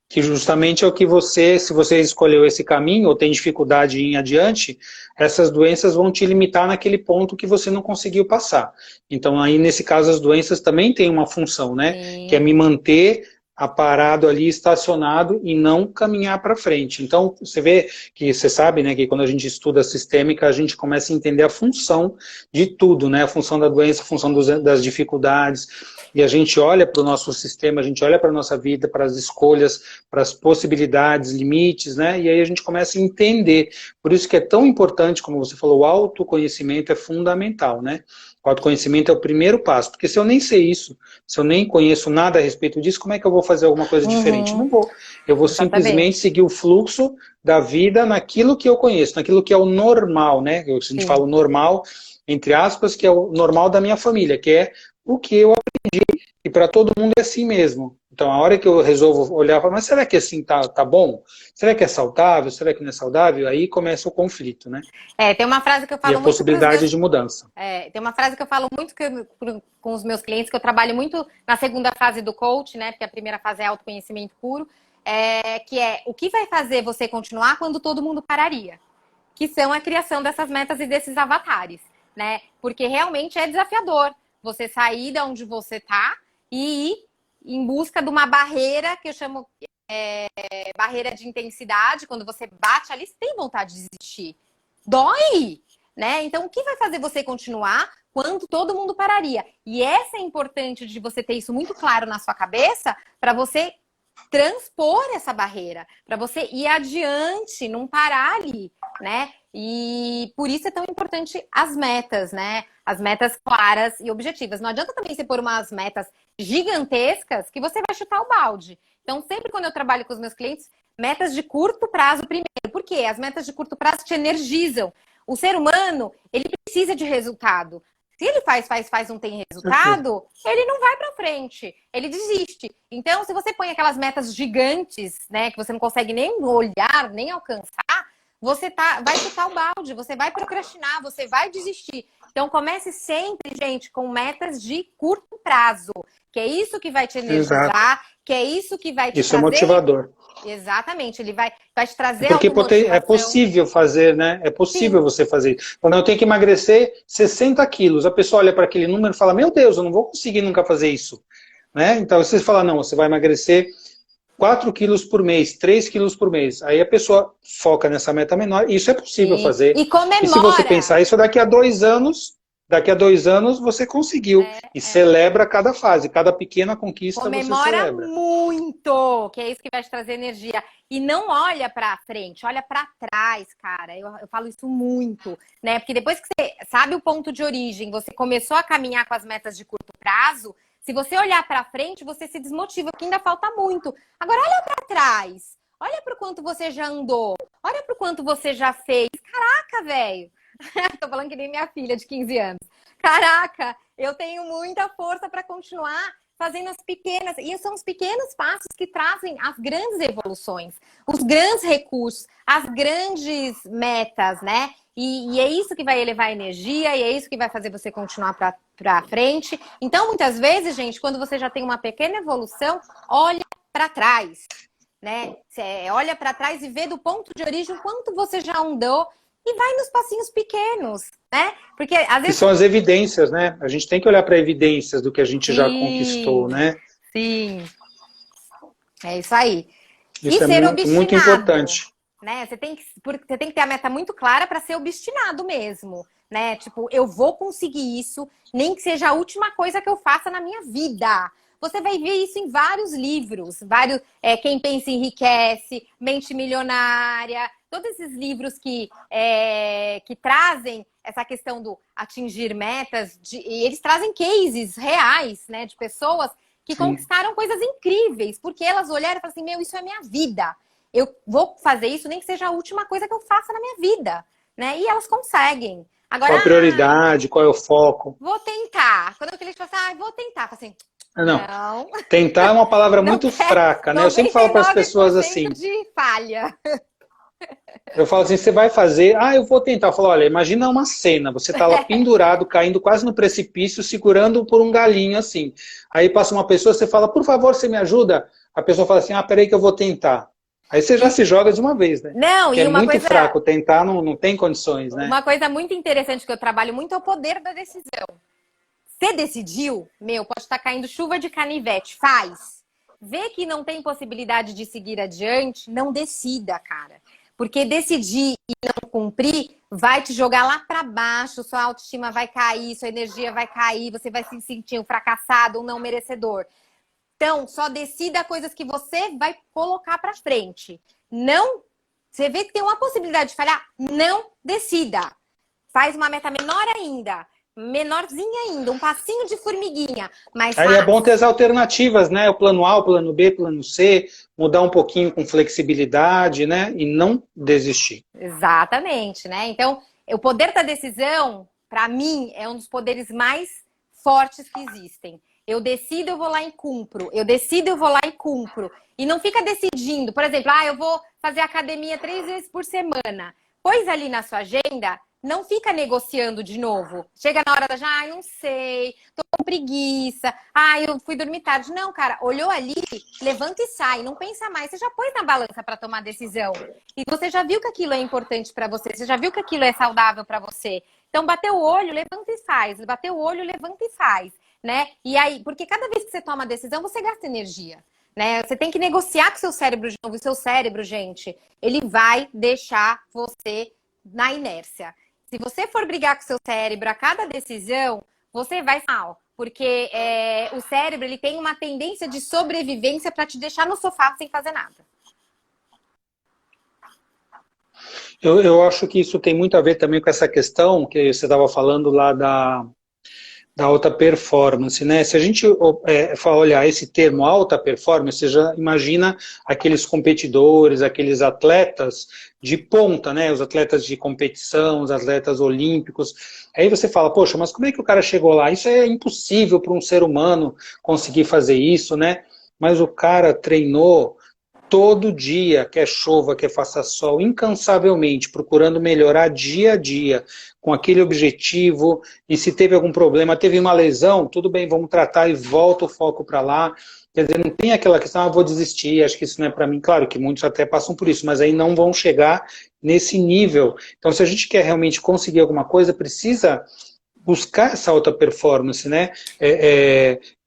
Que justamente é o que você, se você escolheu esse caminho ou tem dificuldade em ir adiante, essas doenças vão te limitar naquele ponto que você não conseguiu passar. Então aí nesse caso as doenças também têm uma função, né? Que é Sim. me manter parado ali, estacionado e não caminhar para frente. Então você vê que você sabe, né, que quando a gente estuda a sistêmica a gente começa a entender a função de tudo, né? A função da doença, a função das dificuldades. E a gente olha para o nosso sistema, a gente olha para a nossa vida, para as escolhas, para as possibilidades, limites, né? E aí a gente começa a entender. Por isso que é tão importante, como você falou, o autoconhecimento é fundamental, né? O autoconhecimento é o primeiro passo, porque se eu nem sei isso, se eu nem conheço nada a respeito disso, como é que eu vou fazer alguma coisa diferente? Não Uhum. vou. Eu vou simplesmente Exatamente. seguir o fluxo da vida naquilo que eu conheço, naquilo que é o normal, né? A gente fala Sim. o normal, entre aspas, que é o normal da minha família, que é o que eu e para todo mundo é assim mesmo. Então, a hora que eu resolvo olhar, mas será que assim tá bom? Será que é saudável? Será que não é saudável? Aí começa o conflito, né? Tem uma frase que eu E a falo muito para os possibilidade meus. de mudança. Tem uma frase que eu falo muito com os meus clientes, que eu trabalho muito na segunda fase do coach, né? Porque a primeira fase é autoconhecimento puro, que é o que vai fazer você continuar quando todo mundo pararia? Que são a criação dessas metas e desses avatares, né? Porque realmente é desafiador você sair de onde você tá e em busca de uma barreira que eu chamo barreira de intensidade. Quando você bate ali, você tem vontade de desistir. Dói, né? Então, o que vai fazer você continuar quando todo mundo pararia? E essa é importante de você ter isso muito claro na sua cabeça para você transpor essa barreira, para você ir adiante, não parar ali, né? E por isso é tão importante as metas, né? As metas claras e objetivas. Não adianta também você pôr umas metas gigantescas que você vai chutar o balde. Então, sempre quando eu trabalho com os meus clientes, metas de curto prazo primeiro. Por quê? As metas de curto prazo te energizam. O ser humano, ele precisa de resultado. Se ele faz, não tem resultado, ele não vai para frente, ele desiste. Então, se você põe aquelas metas gigantes, né, que você não consegue nem olhar, nem alcançar, você vai chutar o balde, você vai procrastinar, você vai desistir. Então, comece sempre, gente, com metas de curto prazo, que é isso que vai te energizar, Exato. que é isso que vai te Isso trazer... é motivador. Exatamente, ele vai te trazer Porque automotivação. é possível fazer, né? É possível você fazer isso. Quando eu tenho que emagrecer 60 quilos, a pessoa olha para aquele número e fala, meu Deus, eu não vou conseguir nunca fazer isso. Né? Então você fala, não, você vai emagrecer 4 quilos por mês, 3 quilos por mês. Aí a pessoa foca nessa meta menor, e isso é possível fazer. E comemora. E se você pensar isso, daqui a 2 anos você conseguiu. E celebra cada fase, cada pequena conquista comemora você celebra. Muito, que é isso que vai te trazer energia. E não olha pra frente, olha pra trás, cara. Eu falo isso muito, né? Porque depois que você sabe o ponto de origem, você começou a caminhar com as metas de curto prazo, se você olhar pra frente, você se desmotiva, porque ainda falta muito. Agora olha pra trás. Olha pro quanto você já andou. Olha pro quanto você já fez. Caraca, velho. Tô falando que nem minha filha de 15 anos. Caraca, eu tenho muita força para continuar fazendo as pequenas. E são os pequenos passos que trazem as grandes evoluções, os grandes recursos, as grandes metas, né? E é isso que vai elevar a energia, e é isso que vai fazer você continuar para frente. Então, muitas vezes, gente, quando você já tem uma pequena evolução, olha para trás, né? Você olha para trás e vê do ponto de origem o quanto você já andou. E vai nos passinhos pequenos, né? Porque às vezes... E são as evidências, né? A gente tem que olhar para evidências do que a gente já conquistou, né? Sim. É isso aí. Isso e ser muito, obstinado, muito importante. Né? Você tem que ter a meta muito clara para ser obstinado mesmo, né? Tipo, eu vou conseguir isso, nem que seja a última coisa que eu faça na minha vida. Você vai ver isso em vários livros, Quem Pensa Enriquece, Mente Milionária, todos esses livros que trazem essa questão do atingir metas, e eles trazem cases reais, né, de pessoas que conquistaram coisas incríveis, porque elas olharam e falaram assim, meu, isso é minha vida. Eu vou fazer isso, nem que seja a última coisa que eu faça na minha vida, né? E elas conseguem. Agora, qual a prioridade, qual é o foco? Vou tentar. Quando o cliente fala assim, vou tentar, eu falo assim, não. Tentar é uma palavra muito fraca, né? Eu sempre falo para as pessoas assim. De falha. Eu falo assim, você vai fazer, eu vou tentar. Eu falo, olha, imagina uma cena, você tá lá pendurado, caindo quase no precipício, segurando por um galinho assim. Aí passa uma pessoa, você fala, por favor, você me ajuda? A pessoa fala assim, peraí que eu vou tentar. Aí você já se joga de uma vez, né? Não, porque e é uma muito coisa... fraco, tentar não tem condições, né? Uma coisa muito interessante que eu trabalho muito é o poder da decisão. Você decidiu? Pode estar caindo chuva de canivete. Faz. Vê que não tem possibilidade de seguir adiante, não decida, cara. Porque decidir e não cumprir vai te jogar lá para baixo, sua autoestima vai cair, sua energia vai cair, você vai se sentir um fracassado, um não merecedor. Então, só decida coisas que você vai colocar para frente. Não, você vê que tem uma possibilidade de falhar, não decida. Faz uma meta menor ainda. Menorzinha ainda, um passinho de formiguinha. Mas aí é bom ter as alternativas, né? O plano A, o plano B, plano C, mudar um pouquinho com flexibilidade, né? E não desistir. Exatamente, né? Então, o poder da decisão, para mim, é um dos poderes mais fortes que existem. Eu decido, eu vou lá e cumpro. Eu decido, eu vou lá e cumpro. E não fica decidindo. Por exemplo, eu vou fazer academia 3 vezes por semana. Pois ali na sua agenda... Não fica negociando de novo. Chega na hora da não sei, tô com preguiça, eu fui dormir tarde. Não, cara, olhou ali, levanta e sai, não pensa mais. Você já pôs na balança para tomar decisão. E você já viu que aquilo é importante para você, você já viu que aquilo é saudável para você. Então, bateu o olho, levanta e faz. Bateu o olho, levanta e faz. né? E aí, porque cada vez que você toma decisão, você gasta energia, né? Você tem que negociar com o seu cérebro de novo. E o seu cérebro, gente, ele vai deixar você na inércia. Se você for brigar com o seu cérebro a cada decisão, você vai mal. Porque o cérebro, ele tem uma tendência de sobrevivência para te deixar no sofá sem fazer nada. Eu acho que isso tem muito a ver também com essa questão que você estava falando lá da alta performance, né? Se a gente olhar esse termo alta performance, você já imagina aqueles competidores, aqueles atletas de ponta, né? Os atletas de competição, os atletas olímpicos. Aí você fala, poxa, mas como é que o cara chegou lá? Isso é impossível para um ser humano conseguir fazer isso, né? Mas o cara treinou todo dia, quer chova, quer faça sol, incansavelmente, procurando melhorar dia a dia, com aquele objetivo, e se teve algum problema, teve uma lesão, tudo bem, vamos tratar e volta o foco para lá. Quer dizer, não tem aquela questão, vou desistir, acho que isso não é para mim. Claro que muitos até passam por isso, mas aí não vão chegar nesse nível. Então, se a gente quer realmente conseguir alguma coisa, precisa buscar essa alta performance, né?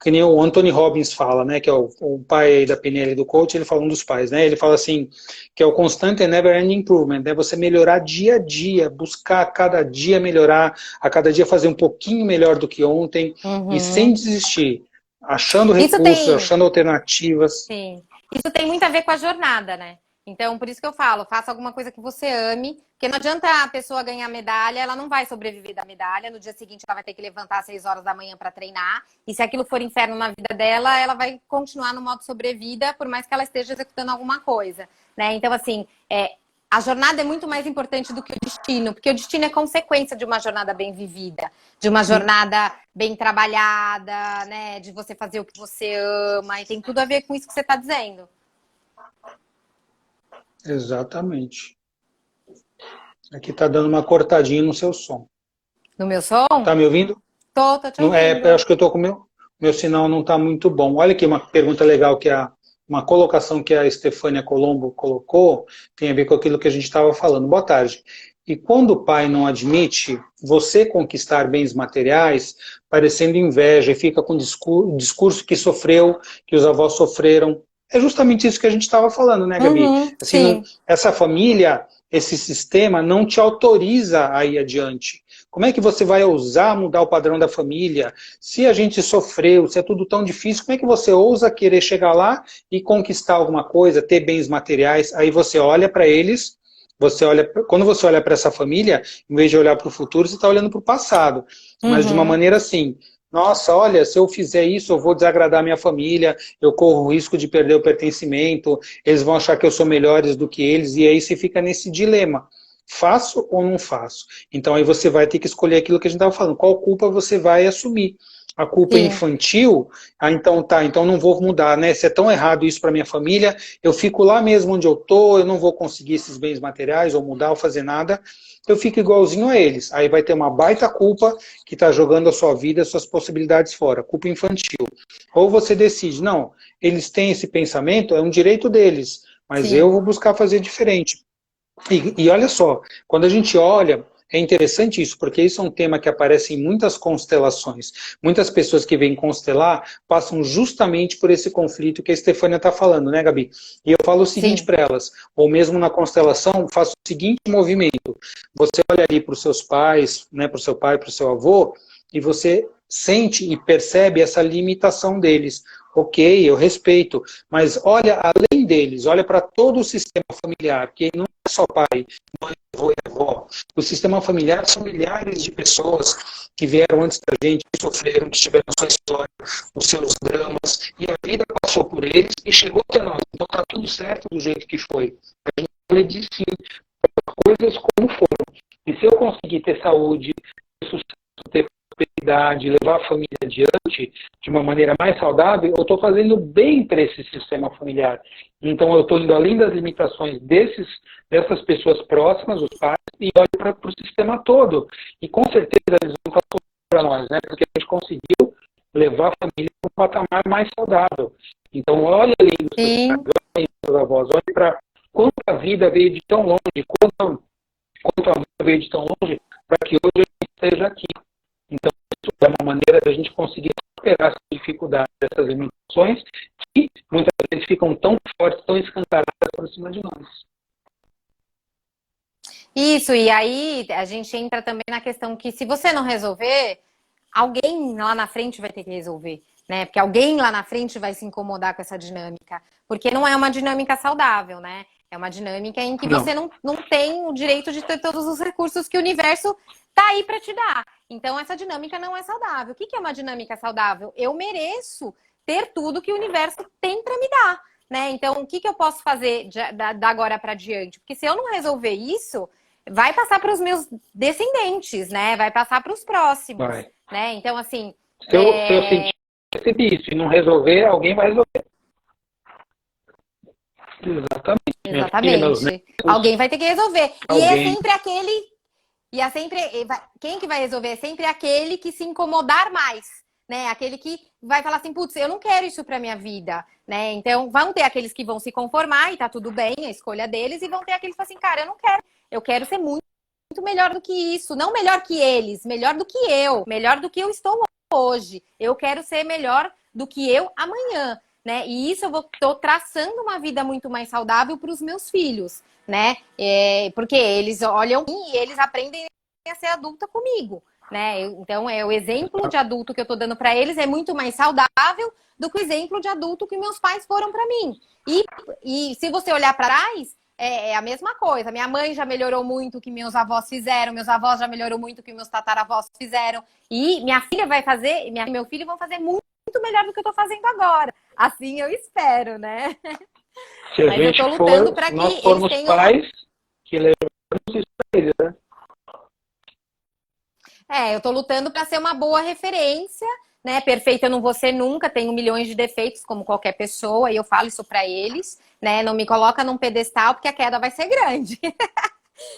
Que nem o Anthony Robbins fala, né? Que é o pai aí da PNL do coach, ele fala, um dos pais, né? Ele fala assim, que é o constant and never ending improvement, né? Você melhorar dia a dia, buscar a cada dia melhorar, a cada dia fazer um pouquinho melhor do que ontem, e sem desistir, achando recursos, achando alternativas. Sim. Isso tem muito a ver com a jornada, né? Então, por isso que eu falo, faça alguma coisa que você ame, porque não adianta a pessoa ganhar medalha, ela não vai sobreviver da medalha, no dia seguinte ela vai ter que levantar às 6 horas da manhã para treinar, e se aquilo for inferno na vida dela, ela vai continuar no modo sobrevida, por mais que ela esteja executando alguma coisa, né? Então, assim, a jornada é muito mais importante do que o destino, porque o destino é consequência de uma jornada bem vivida, de uma jornada bem trabalhada, né? De você fazer o que você ama, e tem tudo a ver com isso que você está dizendo. Exatamente. Aqui tá dando uma cortadinha no seu som. No meu som? Tá me ouvindo? Tô te ouvindo. Eu acho que eu tô com o meu sinal não tá muito bom. Olha aqui uma pergunta legal, uma colocação que a Estefânia Colombo colocou, tem a ver com aquilo que a gente estava falando. Boa tarde. E quando o pai não admite você conquistar bens materiais, parecendo inveja, e fica com o discurso que sofreu, que os avós sofreram, é justamente isso que a gente estava falando, né, Gabi? Assim, essa família, esse sistema não te autoriza a ir adiante. Como é que você vai ousar mudar o padrão da família? Se a gente sofreu, se é tudo tão difícil, como é que você ousa querer chegar lá e conquistar alguma coisa, ter bens materiais? Aí você olha para eles, quando você olha para essa família, em vez de olhar para o futuro, você está olhando para o passado. Mas de uma maneira assim, nossa, olha, se eu fizer isso, eu vou desagradar minha família, eu corro o risco de perder o pertencimento, eles vão achar que eu sou melhores do que eles, e aí você fica nesse dilema. Faço ou não faço? Então aí você vai ter que escolher aquilo que a gente estava falando. Qual culpa você vai assumir? A culpa infantil? Então não vou mudar, né? Se é tão errado isso para minha família, eu fico lá mesmo onde eu tô, eu não vou conseguir esses bens materiais, ou mudar, ou fazer nada, eu fico igualzinho a eles. Aí vai ter uma baita culpa que está jogando a sua vida, as suas possibilidades fora. Culpa infantil. Ou você decide, não, eles têm esse pensamento, é um direito deles, mas eu vou buscar fazer diferente. E olha só, quando a gente olha, é interessante isso, porque isso é um tema que aparece em muitas constelações. Muitas pessoas que vêm constelar passam justamente por esse conflito que a Estefânia está falando, né, Gabi? E eu falo o seguinte para elas, ou mesmo na constelação, faço o seguinte movimento. Você olha ali para os seus pais, né, para o seu pai, para o seu avô, e você sente e percebe essa limitação deles. Ok, eu respeito, mas olha além deles, olha para todo o sistema familiar, porque não é só pai, mãe, avô e avó. O sistema familiar são milhares de pessoas que vieram antes da gente, que sofreram, que tiveram sua história, os seus dramas, e a vida passou por eles e chegou até nós. Então está tudo certo do jeito que foi. A gente pode dizer sim, coisas como foram. E se eu conseguir ter saúde, ter sucesso, ter prosperidade, levar a família adiante de uma maneira mais saudável, eu estou fazendo bem para esse sistema familiar. Então eu estou indo além das limitações dessas pessoas próximas, os pais, e olho para o sistema todo. E com certeza eles vão estar para nós, né? Porque a gente conseguiu levar a família para um patamar mais saudável. Então olha ali nos seus pais, olha ali nos seus avós, olha para quanto a vida veio de tão longe, quanto a vida veio de tão longe, para que hoje a gente esteja aqui. Então, isso é uma maneira da gente conseguir superar essas dificuldades, essas limitações, que muitas vezes ficam tão fortes, tão escancaradas por cima de nós. Isso, e aí a gente entra também na questão que se você não resolver, alguém lá na frente vai ter que resolver, né? Porque alguém lá na frente vai se incomodar com essa dinâmica. Porque não é uma dinâmica saudável, né? É uma dinâmica em que você não tem o direito de ter todos os recursos que o universo tá aí para te dar. Então, essa dinâmica não é saudável. O que é uma dinâmica saudável? Eu mereço ter tudo que o universo tem para me dar, né? Então, o que eu posso fazer da agora para diante? Porque se eu não resolver isso, vai passar para os meus descendentes, né? Vai passar para os próximos, né? Então, assim... Se eu sentir isso e não resolver, alguém vai resolver. Exatamente. Alguém vai ter que resolver. E é sempre aquele... Quem que vai resolver? É sempre aquele que se incomodar mais, né? Aquele que vai falar assim, putz, eu não quero isso pra minha vida, né? Então, vão ter aqueles que vão se conformar e tá tudo bem, a escolha deles, e vão ter aqueles que falam assim, cara, eu quero ser muito, muito melhor do que isso. Não melhor que eles, melhor do que eu estou hoje. Eu quero ser melhor do que eu amanhã, né? E isso tô traçando uma vida muito mais saudável para os meus filhos, né? Porque eles olham e eles aprendem a ser adulta comigo, né? Então, o exemplo de adulto que eu tô dando para eles é muito mais saudável do que o exemplo de adulto que meus pais foram para mim. E se você olhar para trás, é a mesma coisa. Minha mãe já melhorou muito o que meus avós fizeram, meus avós já melhorou muito o que meus tataravós fizeram. E minha filha vai fazer, e meu filho vão fazer muito melhor do que eu tô fazendo agora. Assim eu espero, né? Se a gente eu tô lutando para que nós formos eles tenham... pais que levamos isso para eles, né? Eu tô lutando para ser uma boa referência, né? Perfeita eu não vou ser nunca, tenho milhões de defeitos como qualquer pessoa, e eu falo isso para eles, né? Não me coloca num pedestal porque a queda vai ser grande.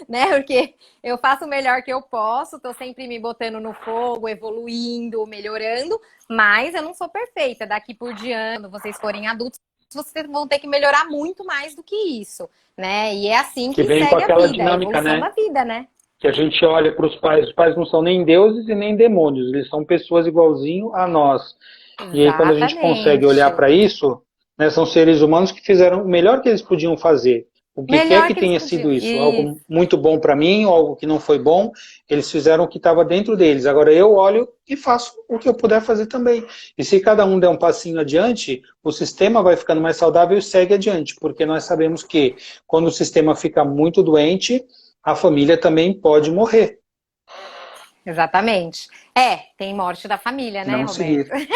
Né? Porque eu faço o melhor que eu posso, tô sempre me botando no fogo, evoluindo, melhorando, mas eu não sou perfeita. Daqui por diante, quando vocês forem adultos, vocês vão ter que melhorar muito mais do que isso, né? E é assim que vem segue com aquela a vida, dinâmica, a evolução né? da vida, né? Que a gente olha para os pais não são nem deuses e nem demônios, eles são pessoas igualzinho a nós. Exatamente. E aí quando a gente consegue olhar para isso, né, são seres humanos que fizeram o melhor que eles podiam fazer. O que quer que tenha sido isso? Algo muito bom para mim, ou algo que não foi bom, eles fizeram o que estava dentro deles. Agora eu olho e faço o que eu puder fazer também. E se cada um der um passinho adiante, o sistema vai ficando mais saudável e segue adiante, porque nós sabemos que quando o sistema fica muito doente, a família também pode morrer. Exatamente. Tem morte da família, né, não Roberto? Seguir.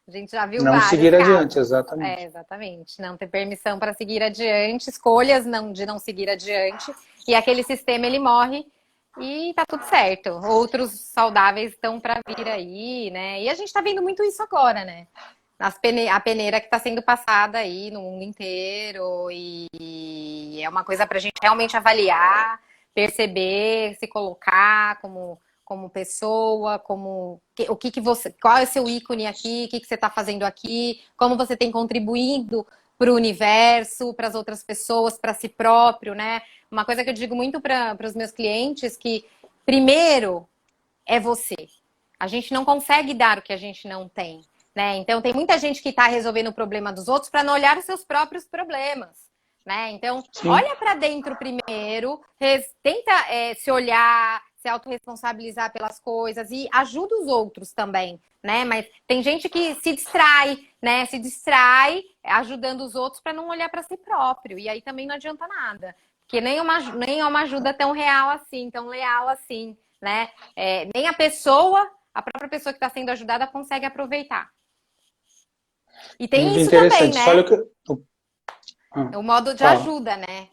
A gente já viu não vários seguir casos. Adiante, exatamente. Exatamente. Não ter permissão para seguir adiante, escolhas de não seguir adiante, e aquele sistema ele morre e tá tudo certo. Outros saudáveis estão para vir aí, né? E a gente tá vendo muito isso agora, né? A peneira que está sendo passada aí no mundo inteiro, e é uma coisa para a gente realmente avaliar, perceber, se colocar como pessoa, qual é o seu ícone aqui, o que você está fazendo aqui, como você tem contribuído para o universo, para as outras pessoas, para si próprio, né? Uma coisa que eu digo muito para os meus clientes, que primeiro é você. A gente não consegue dar o que a gente não tem, né? Então tem muita gente que está resolvendo o problema dos outros para não olhar os seus próprios problemas, né? Então, sim, olha para dentro primeiro, tenta se olhar, se autorresponsabilizar pelas coisas e ajuda os outros também, né? Mas tem gente que se distrai, né? Se distrai ajudando os outros para não olhar para si próprio. E aí também não adianta nada. Porque nem é uma ajuda tão real assim, tão leal assim, né? Nem a própria pessoa que está sendo ajudada consegue aproveitar. E tem isso também, né? O modo de ajuda, né?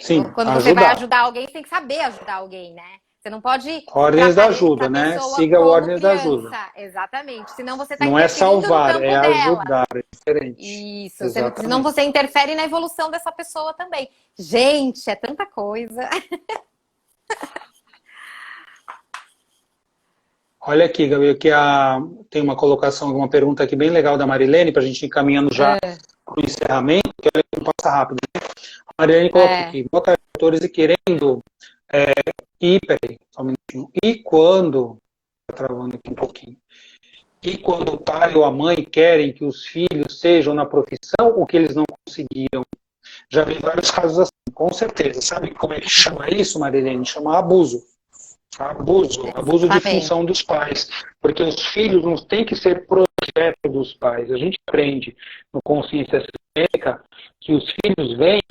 Sim, quando você vai ajudar alguém, você tem que saber ajudar alguém, né? Você não pode... Ordens da ajuda, né? Siga o ordens da ajuda. Exatamente. Senão você está não é salvar, no campo é dela. ajudar, é diferente. Isso. Senão você interfere na evolução dessa pessoa também. Gente, é tanta coisa. Olha aqui, Gabi, que tem uma colocação, uma pergunta aqui bem legal da Marilene, para a gente ir caminhando já para o encerramento, que ela passa rápido, né? A Marilene coloca aqui, boa tarde, doutores, e querendo... peraí, só um minutinho. E quando travando aqui um pouquinho. E quando o pai ou a mãe querem que os filhos sejam na profissão, o que eles não conseguiram. Já vi vários casos assim, com certeza. Sabe como é que chama isso, Marilene? Chama abuso. Abuso de função dos pais. Porque os filhos não têm que ser projeto dos pais. A gente aprende no Consciência Sistêmica que os filhos vêm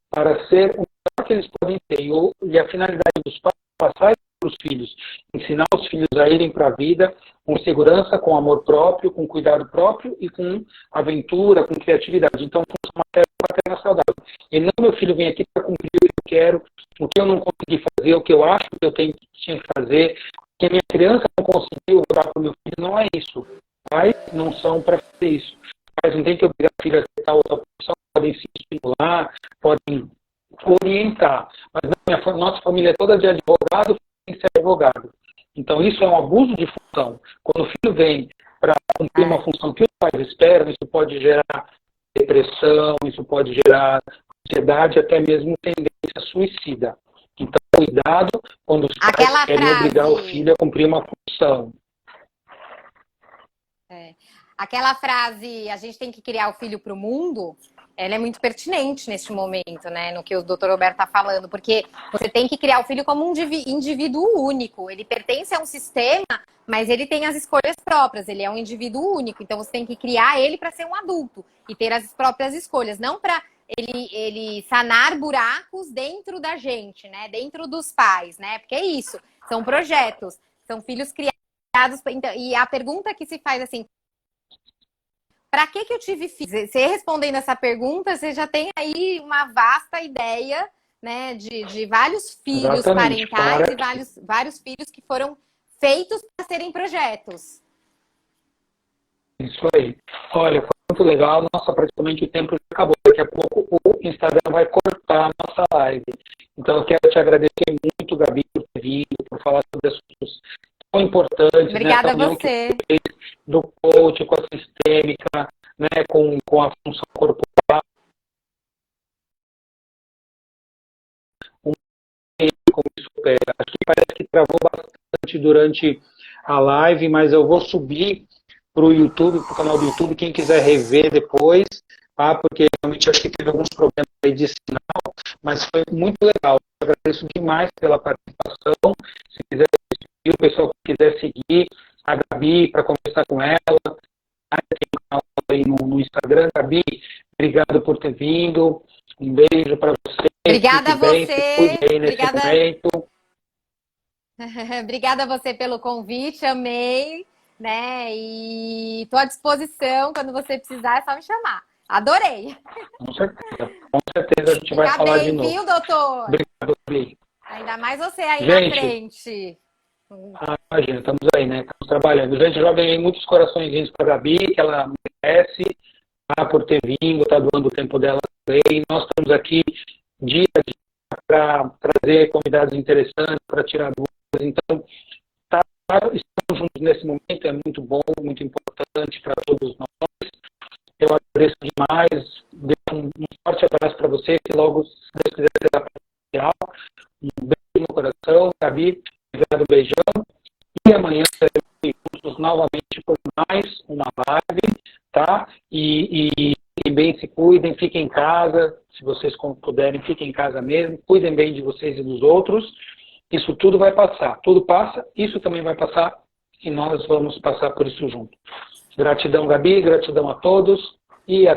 para ser o melhor que eles podem ter. E a finalidade dos pais é passar para os filhos, ensinar os filhos a irem para a vida com segurança, com amor próprio, com cuidado próprio e com aventura, com criatividade. Então, função materna saudável. E não, meu filho vem aqui para cumprir o que eu quero, o que eu não consegui fazer, o que eu acho que eu tinha que fazer, o que a minha criança não conseguiu dar para o meu filho. Não é isso. Pais não são para fazer isso. Pais não têm que obrigar o filho a aceitar outra profissão, podem se estimular, podem orientar. Mas nossa família é toda de advogado, tem que ser advogado. Então isso é um abuso de função. Quando o filho vem para cumprir uma função que os pais esperam, isso pode gerar depressão, isso pode gerar ansiedade, até mesmo tendência suicida. Então cuidado quando os pais querem obrigar o filho a cumprir uma função. Aquela frase, a gente tem que criar o filho para o mundo, ela é muito pertinente neste momento, né? No que o Dr. Roberto está falando, porque você tem que criar o filho como um indivíduo único. Ele pertence a um sistema, mas ele tem as escolhas próprias, ele é um indivíduo único. Então você tem que criar ele para ser um adulto e ter as próprias escolhas, não para ele sanar buracos dentro da gente, né? Dentro dos pais, né? Porque é isso, são projetos, são filhos criados. E a pergunta que se faz assim, para que eu tive filhos? Você respondendo essa pergunta, você já tem aí uma vasta ideia, né, de vários filhos parentais e vários filhos que foram feitos para serem projetos. Isso aí. Olha, foi muito legal. Nossa, praticamente o tempo já acabou. Daqui a pouco o Instagram vai cortar a nossa live. Então eu quero te agradecer muito, Gabi, por ter vindo, por falar sobre assuntos tão importantes. Obrigada a você. Do coach, com a sistêmica, né, com a função corporal. Como isso opera. Acho que parece que travou bastante durante a live, mas eu vou subir para o YouTube, para o canal do YouTube, quem quiser rever depois, tá? Porque realmente acho que teve alguns problemas aí de sinal, mas foi muito legal. Eu agradeço demais pela participação. Se quiser assistir, o pessoal que quiser seguir a Gabi para conversar com ela, tem um canal aí no Instagram. Gabi, obrigado por ter vindo. Um beijo para você. Obrigada a você. Obrigada. Obrigada a você pelo convite, amei, né? E estou à disposição, quando você precisar, é só me chamar. Adorei. Com certeza a gente vai falar de novo. Viu, doutor? Obrigado, Gabi. Ainda mais você aí gente, na frente. Imagina, estamos aí, né? Estamos trabalhando. Gente, já ganhei muitos coraçõezinhos para a Gabi, que ela merece, tá, por ter vindo, tá doando o tempo dela também. Nós estamos aqui dia a dia para trazer convidados interessantes, para tirar dúvidas. Então, estamos juntos nesse momento, é muito bom, muito importante para todos nós. Eu agradeço demais, deixo um forte abraço para você, que logo, se Deus quiser, será presencial. Um beijo no coração, Gabi, obrigado, beijão. E amanhã estaremos juntos novamente por mais uma live, tá? E bem, se cuidem, fiquem em casa, se vocês puderem, fiquem em casa mesmo, cuidem bem de vocês e dos outros. Isso tudo vai passar, tudo passa, isso também vai passar e nós vamos passar por isso junto. Gratidão, Gabi, gratidão a todos e até